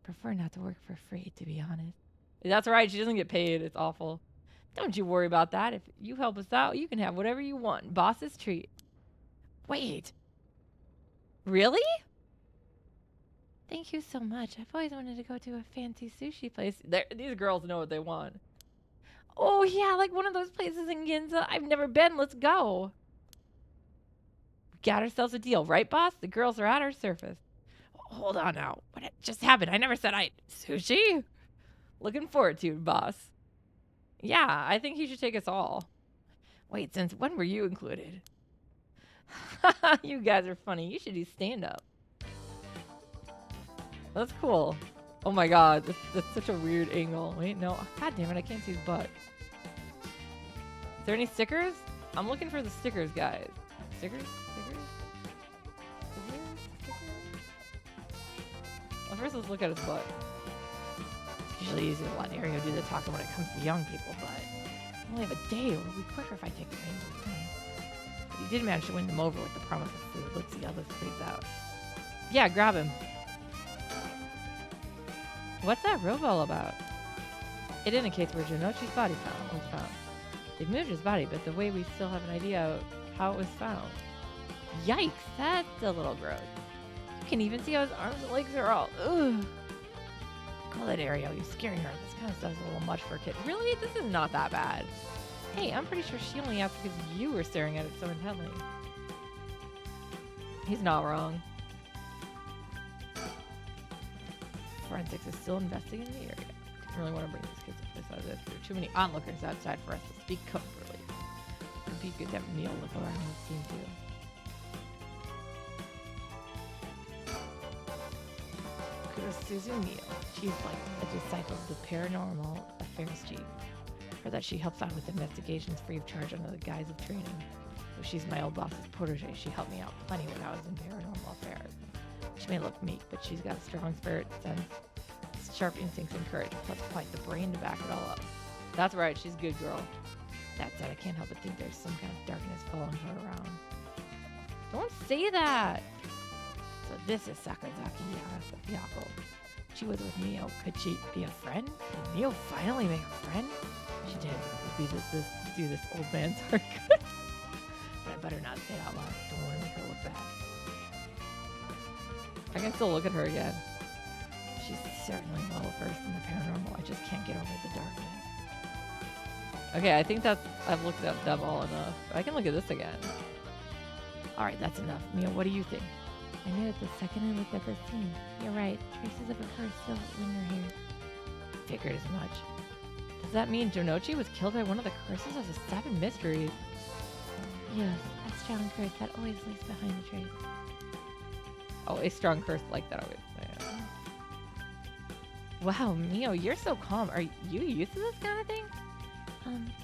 Prefer not to work for free, to be honest. That's right. She doesn't get paid. It's awful. Don't you worry about that. If you help us out, you can have whatever you want. Boss's treat. Wait. Really? Thank you so much. I've always wanted to go to a fancy sushi place. These girls know what they want. Oh, yeah, like one of those places in Ginza. I've never been. Let's go. We got ourselves a deal, right, boss? The girls are at our surface. Hold on now. What just happened? I never said Sushi? Looking forward to it, boss. Yeah, I think he should take us all. Wait, since when were you included? You guys are funny. You should do stand-up. That's cool. Oh my god, that's such a weird angle. Wait, no. God damn it, I can't see his butt. Is there any stickers? I'm looking for the stickers, guys. Stickers? Stickers? Stickers? Well, first let's look at his butt. It's usually easier to let Ario do the talking when it comes to young people, but I only have a day. It'll be quicker if I take the reins with him. But he did manage to win them over with the promise of food. Let's see how this plays out. Yeah, grab him. What's that robe all about? It indicates where Jinochi's body was found. They've moved his body, but the way we still have an idea of how it was found. Yikes, that's a little gross. You can even see how his arms and legs are all, ugh. Call it Ariel, you're scaring her. This kind of stuff's a little much for a kid. Really? This is not that bad. Hey, I'm pretty sure she only asked because you were staring at it so intently. He's not wrong. Forensics is still investigating the area. Didn't really want to bring these kids up besides this. There are too many onlookers outside for us to speak comfortably. It'd be good to have Neil look around the scene too. Suzu Neil. She's like a disciple of the Paranormal Affairs Chief. Heard that she helps out with investigations free of charge under the guise of training. So she's my old boss's protege. She helped me out plenty when I was in Paranormal Affairs. She may look meek, but she's got a strong spirit, sense, sharp instincts, and courage, plus quite the brain to back it all up. That's right, she's a good girl. That said, I can't help but think there's some kind of darkness following her around. Don't say that! So this is Sanzaki Yako. She was with Mio. Could she be a friend? Did Mio finally make a friend? She did. Do this old man's heart good. But I better not say it out loud. Don't want to make her look bad. I can still look at her again. She's certainly well versed in the paranormal. I just can't get over the darkness. Okay, I think I've looked at them all enough. I can look at this again. Alright, that's enough. Mia, what do you think? I knew it the second I looked at this scene. You're right. Traces of a curse still linger here. Figured as much. Does that mean Jonochi was killed by one of the curses of the 7 mysteries? Yes, a strong curse that always leaves behind a trace. Oh, a strong curse like that always. Yeah. Wow, Mio, you're so calm. Are you used to this kind of thing?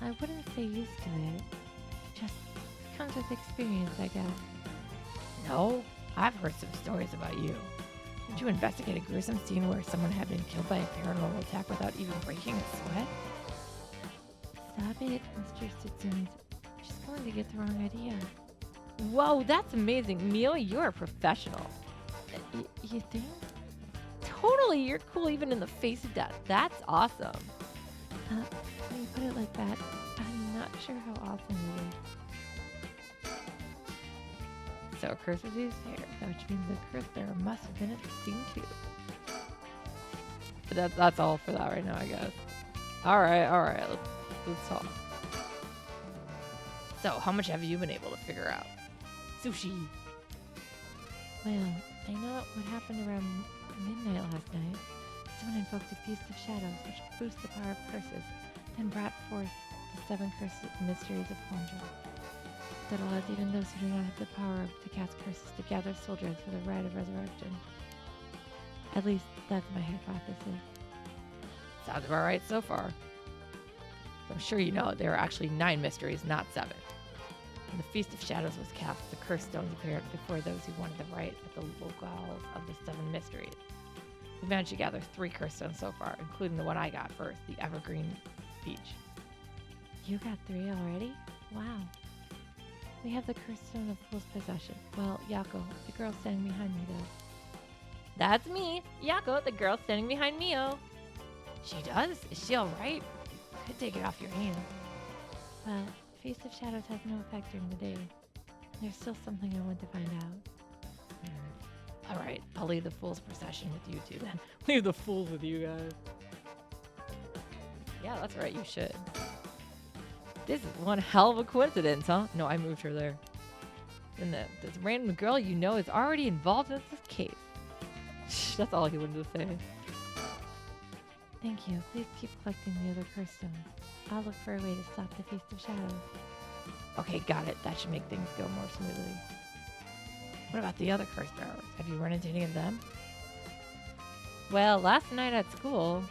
I wouldn't say used to it. Just comes with experience, I guess. No, I've heard some stories about you. Did you investigate a gruesome scene where someone had been killed by a paranormal attack without even breaking a sweat? Stop it, Mr. Sutsumi. She's going to get the wrong idea. Whoa, that's amazing. Mio, you're a professional. You think? Totally, you're cool even in the face of death. That's awesome. When you put it like that, I'm not sure how awesome it is. So a curse was used here, which means the curse bearer must have been at the scene too. But that's all for that right now, I guess. Alright, let's talk. So, how much have you been able to figure out? Sushi! Well, I know what happened around midnight last night. Someone invoked a feast of shadows, which boosts the power of curses, and brought forth the 7 curses mysteries of Honjo. That allows even those who do not have the power to cast curses to gather soldiers for the rite of resurrection. At least, that's my hypothesis. Sounds about right so far. I'm sure you know there are actually 9 mysteries, not 7. When the Feast of Shadows was cast, the cursed stones appeared before those who wanted the rite at the locales of the 7 mysteries. We've managed to gather 3 cursed stones so far, including the one I got first, the Evergreen Beach. You got 3 already? Wow. We have the cursed stone of fool's possession. Well, Yako, the girl standing behind me, does. That's me, Yako, the girl standing behind Mio. She does? Is she alright? could take it off your hands. Well, Feast of Shadows has no effect during the day. There's still something I want to find out. All right, I'll leave the fool's procession with you two then. Leave the fools with you guys. Yeah, that's right, you should. This is one hell of a coincidence, huh? No, I moved her there. And this random girl you know is already involved in this case. That's all he wanted to say. Thank you. Please keep collecting the other curse stones. I'll look for a way to stop the Feast of Shadows. Okay, got it. That should make things go more smoothly. What about the other curse bearers? Have you run into any of them? Well, last night at school.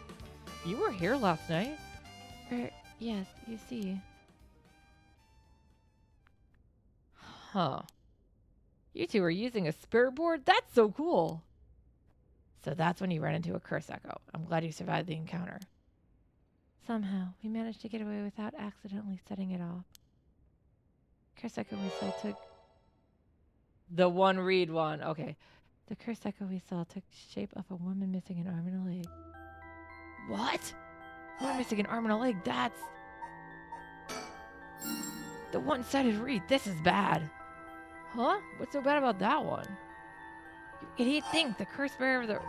You were here last night? Yes, you see. Huh. You two were using a spirit board? That's so cool. So that's when you ran into a curse echo. I'm glad you survived the encounter. Somehow, we managed to get away without accidentally setting it off. Curse echo we saw took... The one read one. Okay. The curse echo we saw took shape of a woman missing an arm and a leg. What? Woman missing an arm and a leg? That's... The one-sided read. This is bad. Huh? What's so bad about that one? You idiot think the curse bearer of the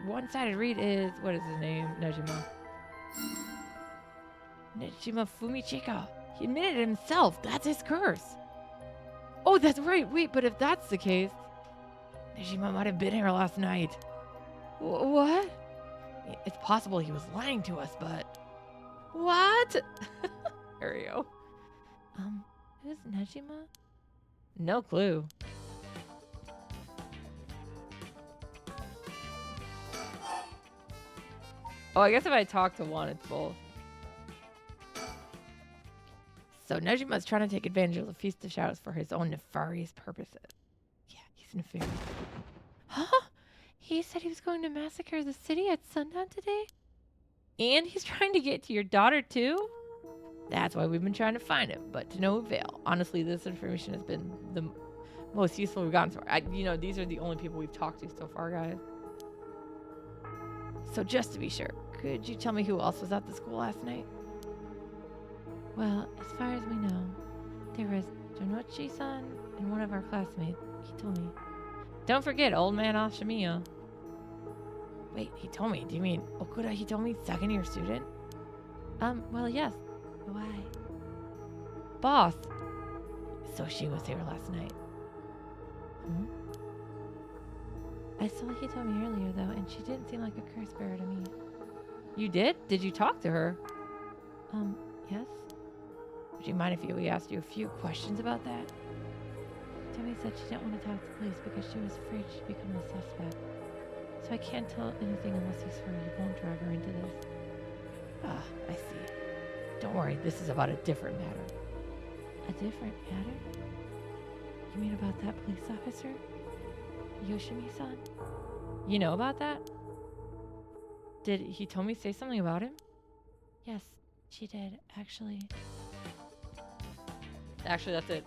one-sided read is... What is his name? Nejima. Nejima Fumichika. He admitted it himself. That's his curse. Oh, that's right. Wait, but if that's the case... Nejima might have been here last night. What? It's possible he was lying to us, but... What? There we go. Who's Nejima? No clue. Oh, I guess if I talk to one, it's both. So Nejima's trying to take advantage of the Feast of Shadows for his own nefarious purposes. Yeah, he's nefarious. Huh? He said he was going to massacre the city at sundown today? And he's trying to get to your daughter, too? That's why we've been trying to find him, but to no avail. Honestly, this information has been the most useful we've gotten so far. These are the only people we've talked to so far, guys. So just to be sure, could you tell me who else was at the school last night? Well, as far as we know, there was Jonochi-san and one of our classmates, Hitomi. Don't forget old man Ashimiya. Wait, Hitomi? Do you mean Okuda Hitomi, second year student? Well, yes. Why? Boss. So she was here last night. I saw Hitomi earlier, though, and she didn't seem like a curse bearer to me. You did? Did you talk to her? Yes? Would you mind if we asked you a few questions about that? Hitomi said she didn't want to talk to police because she was afraid she'd become a suspect. So I can't tell anything unless you swear you won't drag her into this. Ah, I see. Don't worry, this is about a different matter. A different matter? You mean about that police officer? Yoshimi-san? You know about that? Did Hitomi say something about him? Yes, she did, actually. Actually, that's it.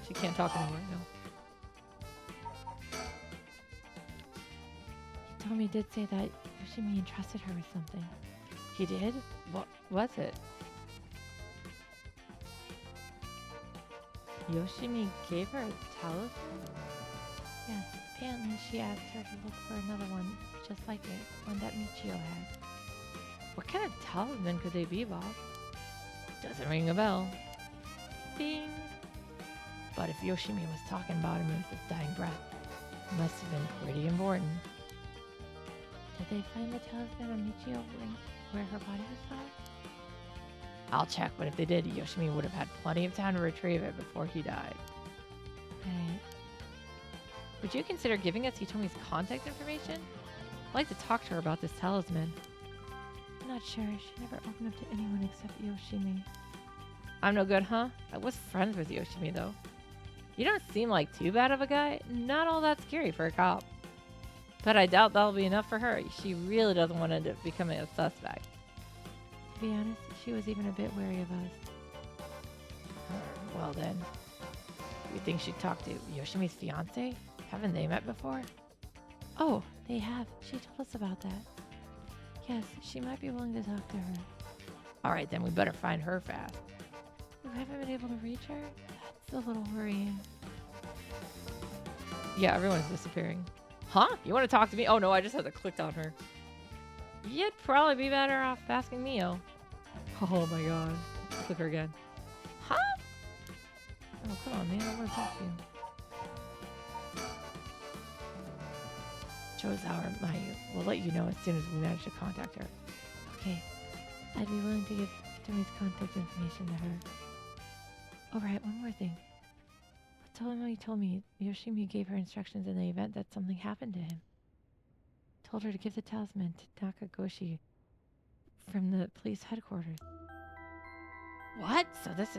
She can't talk anymore, no. Hitomi did say that Yoshimi entrusted her with something. He did? What was it? Yoshimi gave her a talisman? Yes, apparently she asked her to look for another one just like it, one that Michio had. What kind of talisman could they be, Bob? Doesn't ring a bell. Bing. But if Yoshimi was talking about him with his dying breath, it must have been pretty important. Did they find the talisman on Michio where her body was found? I'll check, but if they did, Yoshimi would have had plenty of time to retrieve it before he died. Right. Would you consider giving us Hitomi's contact information? I'd like to talk to her about this talisman. I'm not sure. She never opened up to anyone except Yoshimi. I'm no good, huh? I was friends with Yoshimi, though. You don't seem like too bad of a guy. Not all that scary for a cop. But I doubt that'll be enough for her. She really doesn't want to end up becoming a suspect. To be honest, she was even a bit wary of us. Well then, you think she'd talk to Yoshimi's fiance? Haven't they met before? Oh, they have. She told us about that. Yes, she might be willing to talk to her. All right, then we better find her fast. You haven't been able to reach her? That's a little worrying. Yeah, everyone's disappearing. Huh? You want to talk to me? Oh no, I just had to click on her. You'd probably be better off asking Mio. Oh my god. Click her again. Huh? Oh, come on, man. I want to talk to you. Chozawa Mayu. We'll let you know as soon as we manage to contact her. Okay. I'd be willing to give Tomi's contact information to her. Alright, one more thing. Tell him how you told me Yoshimi gave her instructions in the event that something happened to him. Told her to give the talisman to Nakagoshi from the police headquarters. What? So this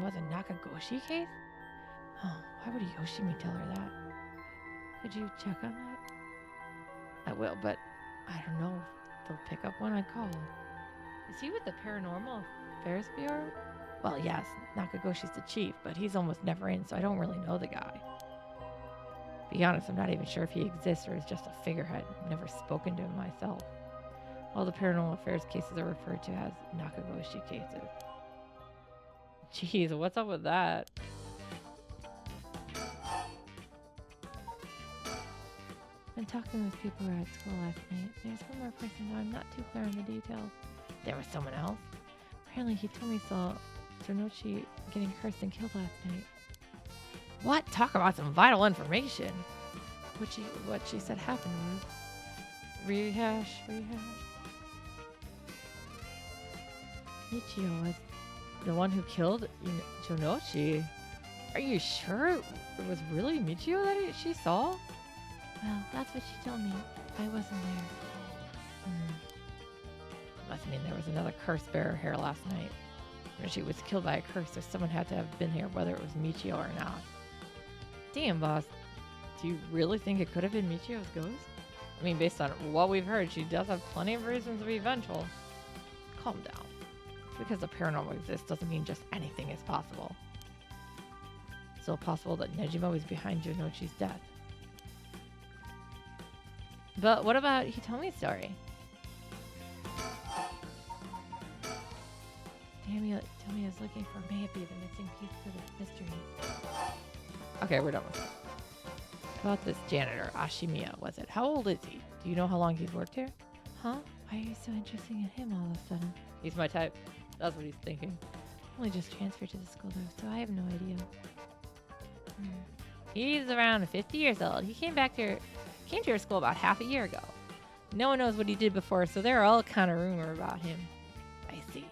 was a Nakagoshi case? Oh, why would Yoshimi tell her that? Could you check on that? I will, but I don't know if they'll pick up when I call. Is he with the Paranormal Affairs Bureau? Well, yes, Nakagoshi's the chief, but he's almost never in, so I don't really know the guy. Be honest, I'm not even sure if he exists or is just a figurehead. I've never spoken to him myself. All the Paranormal Affairs cases are referred to as Nakagoshi cases. Jeez, what's up with that? When talking with people who were at school last night, there's one more person, though I'm not too clear on the details. There was someone else? Apparently he told me saw Jonochi getting cursed and killed last night. What? Talk about some vital information. What she said happened was... Rehash. Michio was the one who killed Jonochi. Are you sure it was really Michio that she saw? Well, that's what she told me. I wasn't there. Must mean there was another curse bearer here last night. When she was killed by a curse, so someone had to have been here, whether it was Michio or not. Damn, boss. Do you really think it could have been Michio's ghost? I mean, based on what we've heard, she does have plenty of reasons to be vengeful. Calm down. Just because the paranormal exists doesn't mean just anything is possible. It's still possible that Nejima was behind Jonochi's death. But what about Hitomi's story? Tomi is looking for maybe the missing piece to the mystery. Okay, we're done with it. About this janitor, Ashimiya, was it? How old is he? Do you know how long he's worked here? Huh? Why are you so interested in him all of a sudden? He's my type. That's what he's thinking. Only just transferred to the school though, so I have no idea. He's around 50 years old. He came to your school about half a year ago. No one knows what he did before, so there are all kind of rumor about him. I see.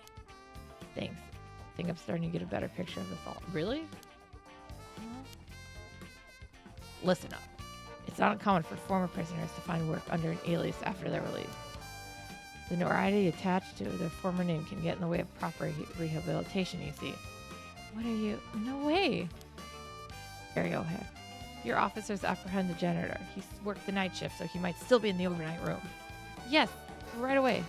Thanks. I think I'm starting to get a better picture of this all. Really? Listen up. It's not uncommon for former prisoners to find work under an alias after their release. The notoriety attached to their former name can get in the way of proper rehabilitation, you see. What are you? No way. Here you go, Heck. Your officers apprehend the janitor. He's worked the night shift, so he might still be in the overnight room. Yes, right away.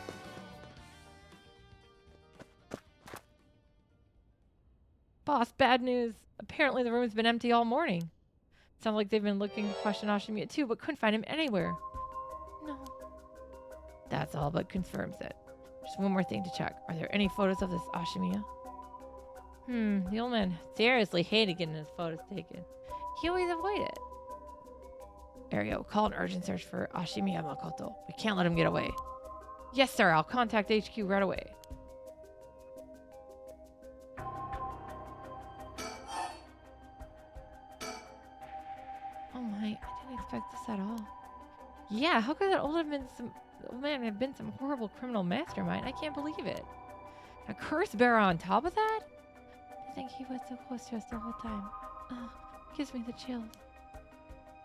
Boss, bad news. Apparently the room's been empty all morning. Sounds like they've been looking to question Ashimiya too, but couldn't find him anywhere. No. That's all but confirms it. Just one more thing to check. Are there any photos of this Ashimiya? The old man seriously hated getting his photos taken. He always avoided it. There you go. Call an urgent search for Ashimiya Makoto. We can't let him get away. Yes, sir. I'll contact HQ right away. Oh my, I didn't expect this at all. Yeah, how could that old man have been some horrible criminal mastermind? I can't believe it. A curse bearer on top of that? I think he was so close to us the whole time. Oh, gives me the chills.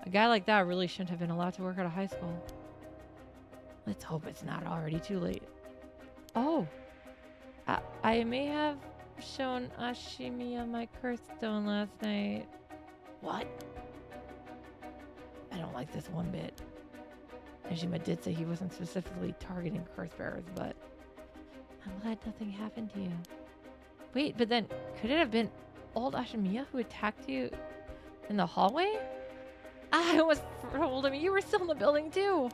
A guy like that really shouldn't have been allowed to work out of high school. Let's hope it's not already too late. Oh, I may have shown Ashimiya my curse stone last night. What? I don't like this one bit. Nejima did say he wasn't specifically targeting curse bearers, but I'm glad nothing happened to you. Wait, but then could it have been old Ashimiya who attacked you in the hallway? I almost told him you were still in the building too.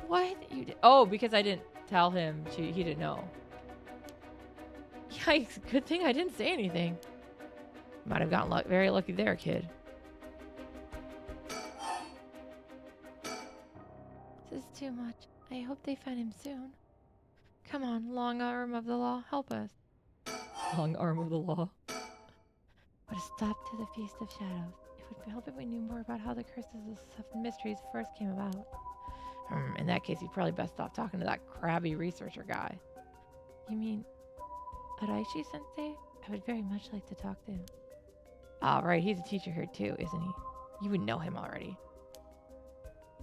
What? You did? Oh, because I didn't tell him. He didn't know. Yikes, good thing I didn't say anything. Might have gotten very lucky there, kid. This is too much. I hope they find him soon. Come on, long arm of the law, help us. Long arm of the law. Put a stop to the Feast of Shadows. It would help if we knew more about how the curses of seven mysteries first came about. In that case, you'd probably best stop talking to that crabby researcher guy. You mean Araishi-sensei? I would very much like to talk to him. Oh, right, he's a teacher here too, isn't he? You would know him already.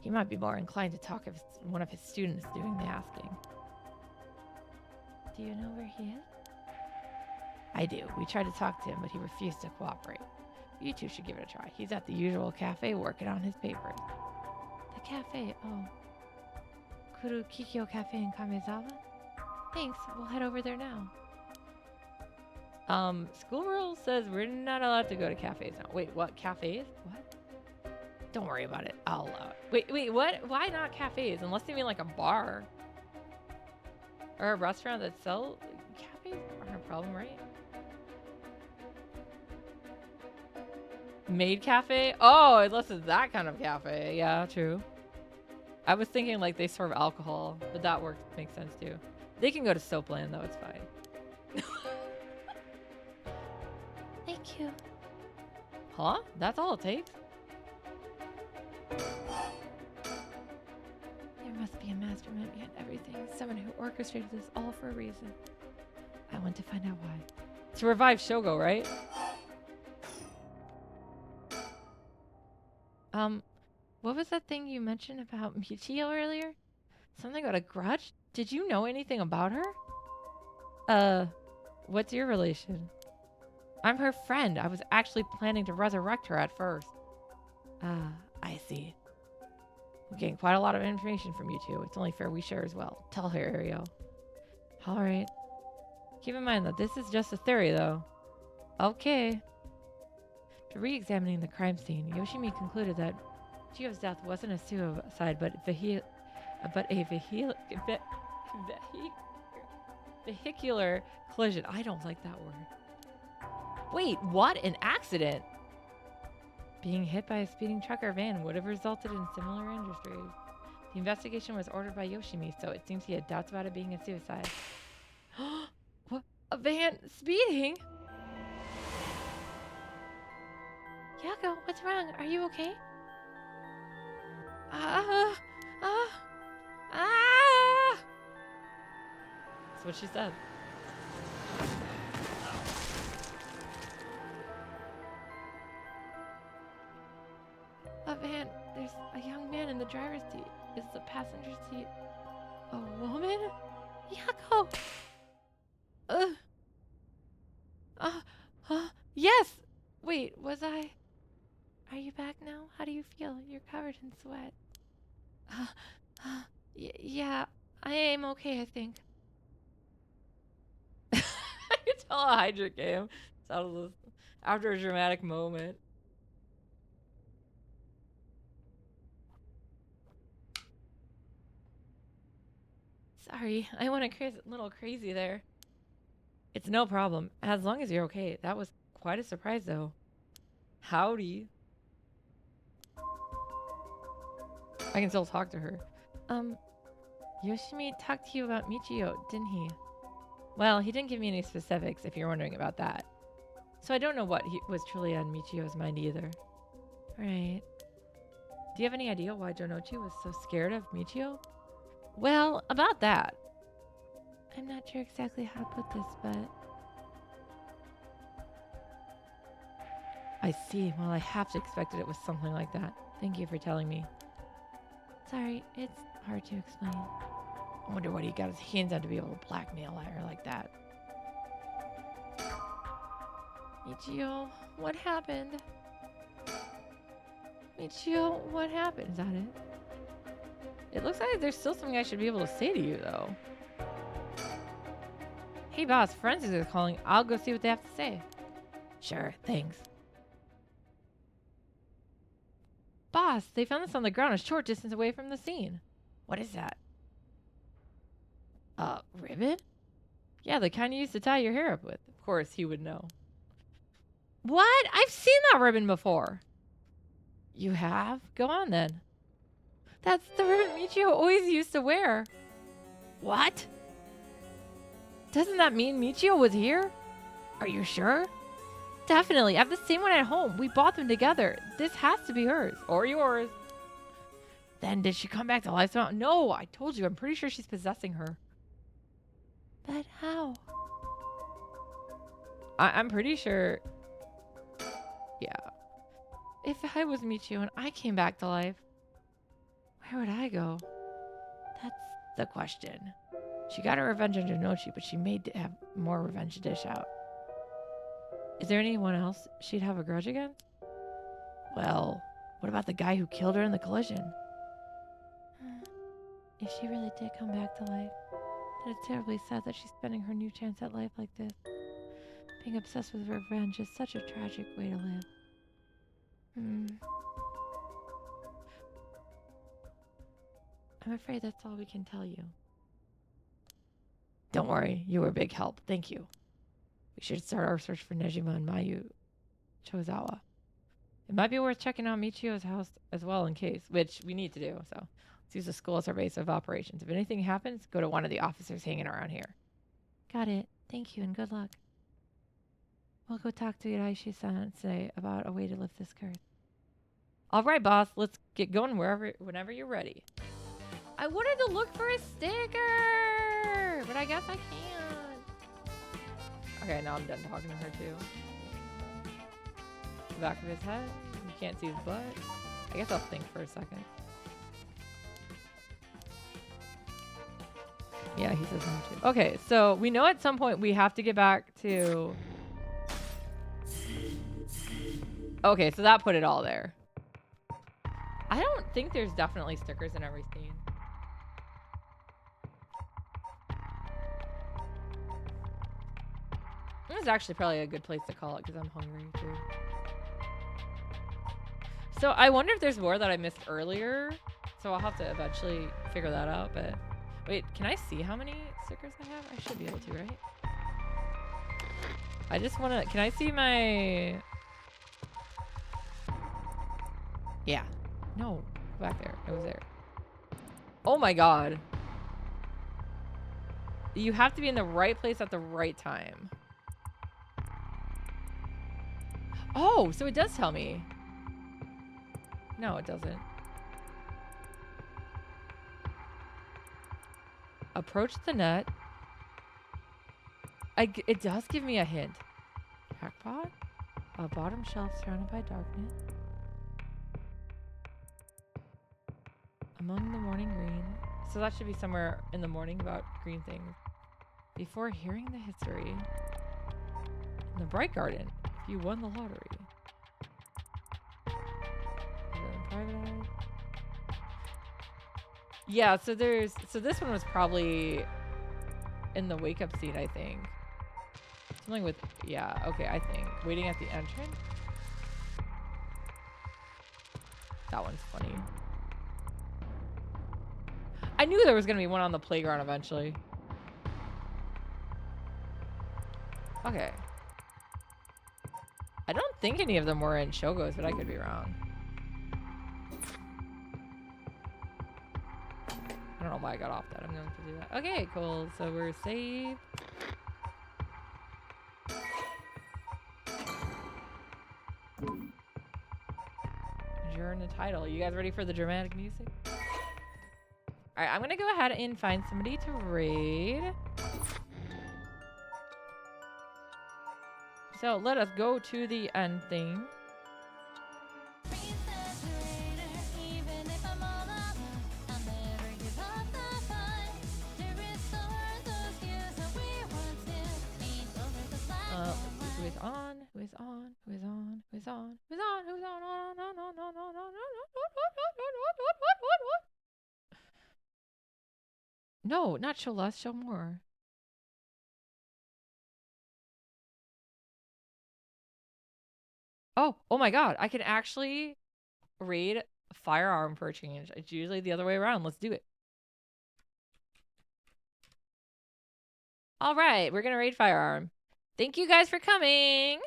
He might be more inclined to talk if one of his students doing the asking. Do you know where he is? I do. We tried to talk to him, but he refused to cooperate. You two should give it a try. He's at the usual cafe working on his papers. The cafe? Oh. Kurukikyo Cafe in Kamezawa? Thanks. We'll head over there now. School rule says we're not allowed to go to cafes now. Wait, what? Cafes? What? Don't worry about it. I'll allow it. Wait, what? Why not cafes? Unless they mean like a bar. Or a restaurant that sells cafes aren't a problem, right? Maid cafe? Oh, unless it's that kind of cafe. Yeah, true. I was thinking like they serve alcohol, but that works. Makes sense too. They can go to Soapland though. It's fine. Thank you. Huh? That's all it takes? There must be a mastermind behind everything. Someone who orchestrated this all for a reason. I want to find out why. To revive Shogo, right? What was that thing you mentioned about Michio earlier? Something about a grudge? Did you know anything about her? What's your relation? I'm her friend. I was actually planning to resurrect her at first. Ah, I see. We're getting quite a lot of information from you two. It's only fair we share as well. Tell her, Ariel. Alright. Keep in mind that this is just a theory, though. Okay. After re-examining the crime scene, Yoshimi concluded that Chio's death wasn't a suicide, but a vehicular collision. I don't like that word. Wait, what? An accident? Being hit by a speeding truck or van would have resulted in similar injuries. The investigation was ordered by Yoshimi, so it seems he had doubts about it being a suicide. What? A van speeding? Yako, what's wrong? Are you okay? That's what she said. A van. There's a young man in the driver's seat. Is the passenger seat a woman? Yako! Yes! Wait, was I... Are you back now? How do you feel? You're covered in sweat. Yeah, I am okay, I think. I can tell a Hydra game. After a dramatic moment. Sorry, I went a little crazy there. It's no problem, as long as you're okay. That was quite a surprise, though. Howdy. I can still talk to her. Yoshimi talked to you about Michio, didn't he? Well, he didn't give me any specifics, if you're wondering about that. So I don't know what was truly on Michio's mind either. Right. Do you have any idea why Jonochi was so scared of Michio? Well, about that. I'm not sure exactly how to put this, but... I see. Well, I have to expected it was something like that. Thank you for telling me. Sorry, it's hard to explain. I wonder what he got his hands on to be able to blackmail her like that. Michio, what happened? Michio, what happened? Is that it? It looks like there's still something I should be able to say to you, though. Hey, boss, forensics is calling. I'll go see what they have to say. Sure, thanks. Boss, they found this on the ground a short distance away from the scene. What is that? Ribbon? Yeah, the kind you used to tie your hair up with. Of course, he would know. What? I've seen that ribbon before. You have? Go on then. That's the ribbon Michio always used to wear. What? Doesn't that mean Michio was here? Are you sure? Definitely. I have the same one at home. We bought them together. This has to be hers. Or yours. Then did she come back to life somehow? No, I told you. I'm pretty sure she's possessing her. But how? I'm pretty sure. Yeah. If I was Michio and I came back to life, where would I go? That's the question. She got her revenge on Janochi, but she may have more revenge to dish out. Is there anyone else she'd have a grudge against? Well, what about the guy who killed her in the collision? If she really did come back to life, then it's terribly sad that she's spending her new chance at life like this. Being obsessed with revenge is such a tragic way to live. I'm afraid that's all we can tell you. Don't worry, you were a big help. Thank you. We should start our search for Nejima and Mayu Chozawa. It might be worth checking out Michio's house as well in case, which we need to do, so let's use the school as our base of operations. If anything happens, go to one of the officers hanging around here. Got it. Thank you and good luck. We'll go talk to Iraishi-sensei about a way to lift this curse. All right, boss. Let's get going whenever you're ready. I wanted to look for a sticker, but I guess I can't. Okay, now I'm done talking to her too. The back of his head. You can't see his butt. I guess I'll think for a second. Yeah, he says no too. Okay, so we know at some point we have to get back to... Okay, so that put it all there. I don't think there's definitely stickers in every scene. This is actually probably a good place to call it because I'm hungry too. So I wonder if there's more that I missed earlier. So I'll have to eventually figure that out. But wait, can I see how many stickers I have? I should be able to, right? I just want to... Can I see my... Yeah. No. Go back there. It was there. Oh my god. You have to be in the right place at the right time. Oh, so it does tell me. No, it doesn't. Approach the net. It does give me a hint. Jackpot? A bottom shelf surrounded by darkness. Among the morning green. So that should be somewhere in the morning about green things. Before hearing the history. In the bright garden. If you won the lottery. Private eye. Yeah, so this one was probably in the wake up scene, I think. Something with, yeah, okay, I think. Waiting at the entrance. That one's funny. I knew there was going to be one on the playground eventually. Okay. I don't think any of them were in Shogo's, but I could be wrong. I don't know why I got off that. I'm going to do that. Okay, cool. So we're saved. You're in the title. You guys ready for the dramatic music? Alright, I'm gonna go ahead and find somebody to raid. So let us go to the end thing. Who is on? Who is on? Who is on? Who is on? Who's on? Who's on? No, not show less, show more. Oh my god, I can actually raid firearm for a change. It's usually the other way around. Let's do it. All right, we're gonna raid firearm. Thank you guys for coming.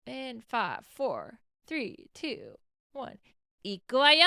In 5, 4, 3, 2, 1. 行くわよ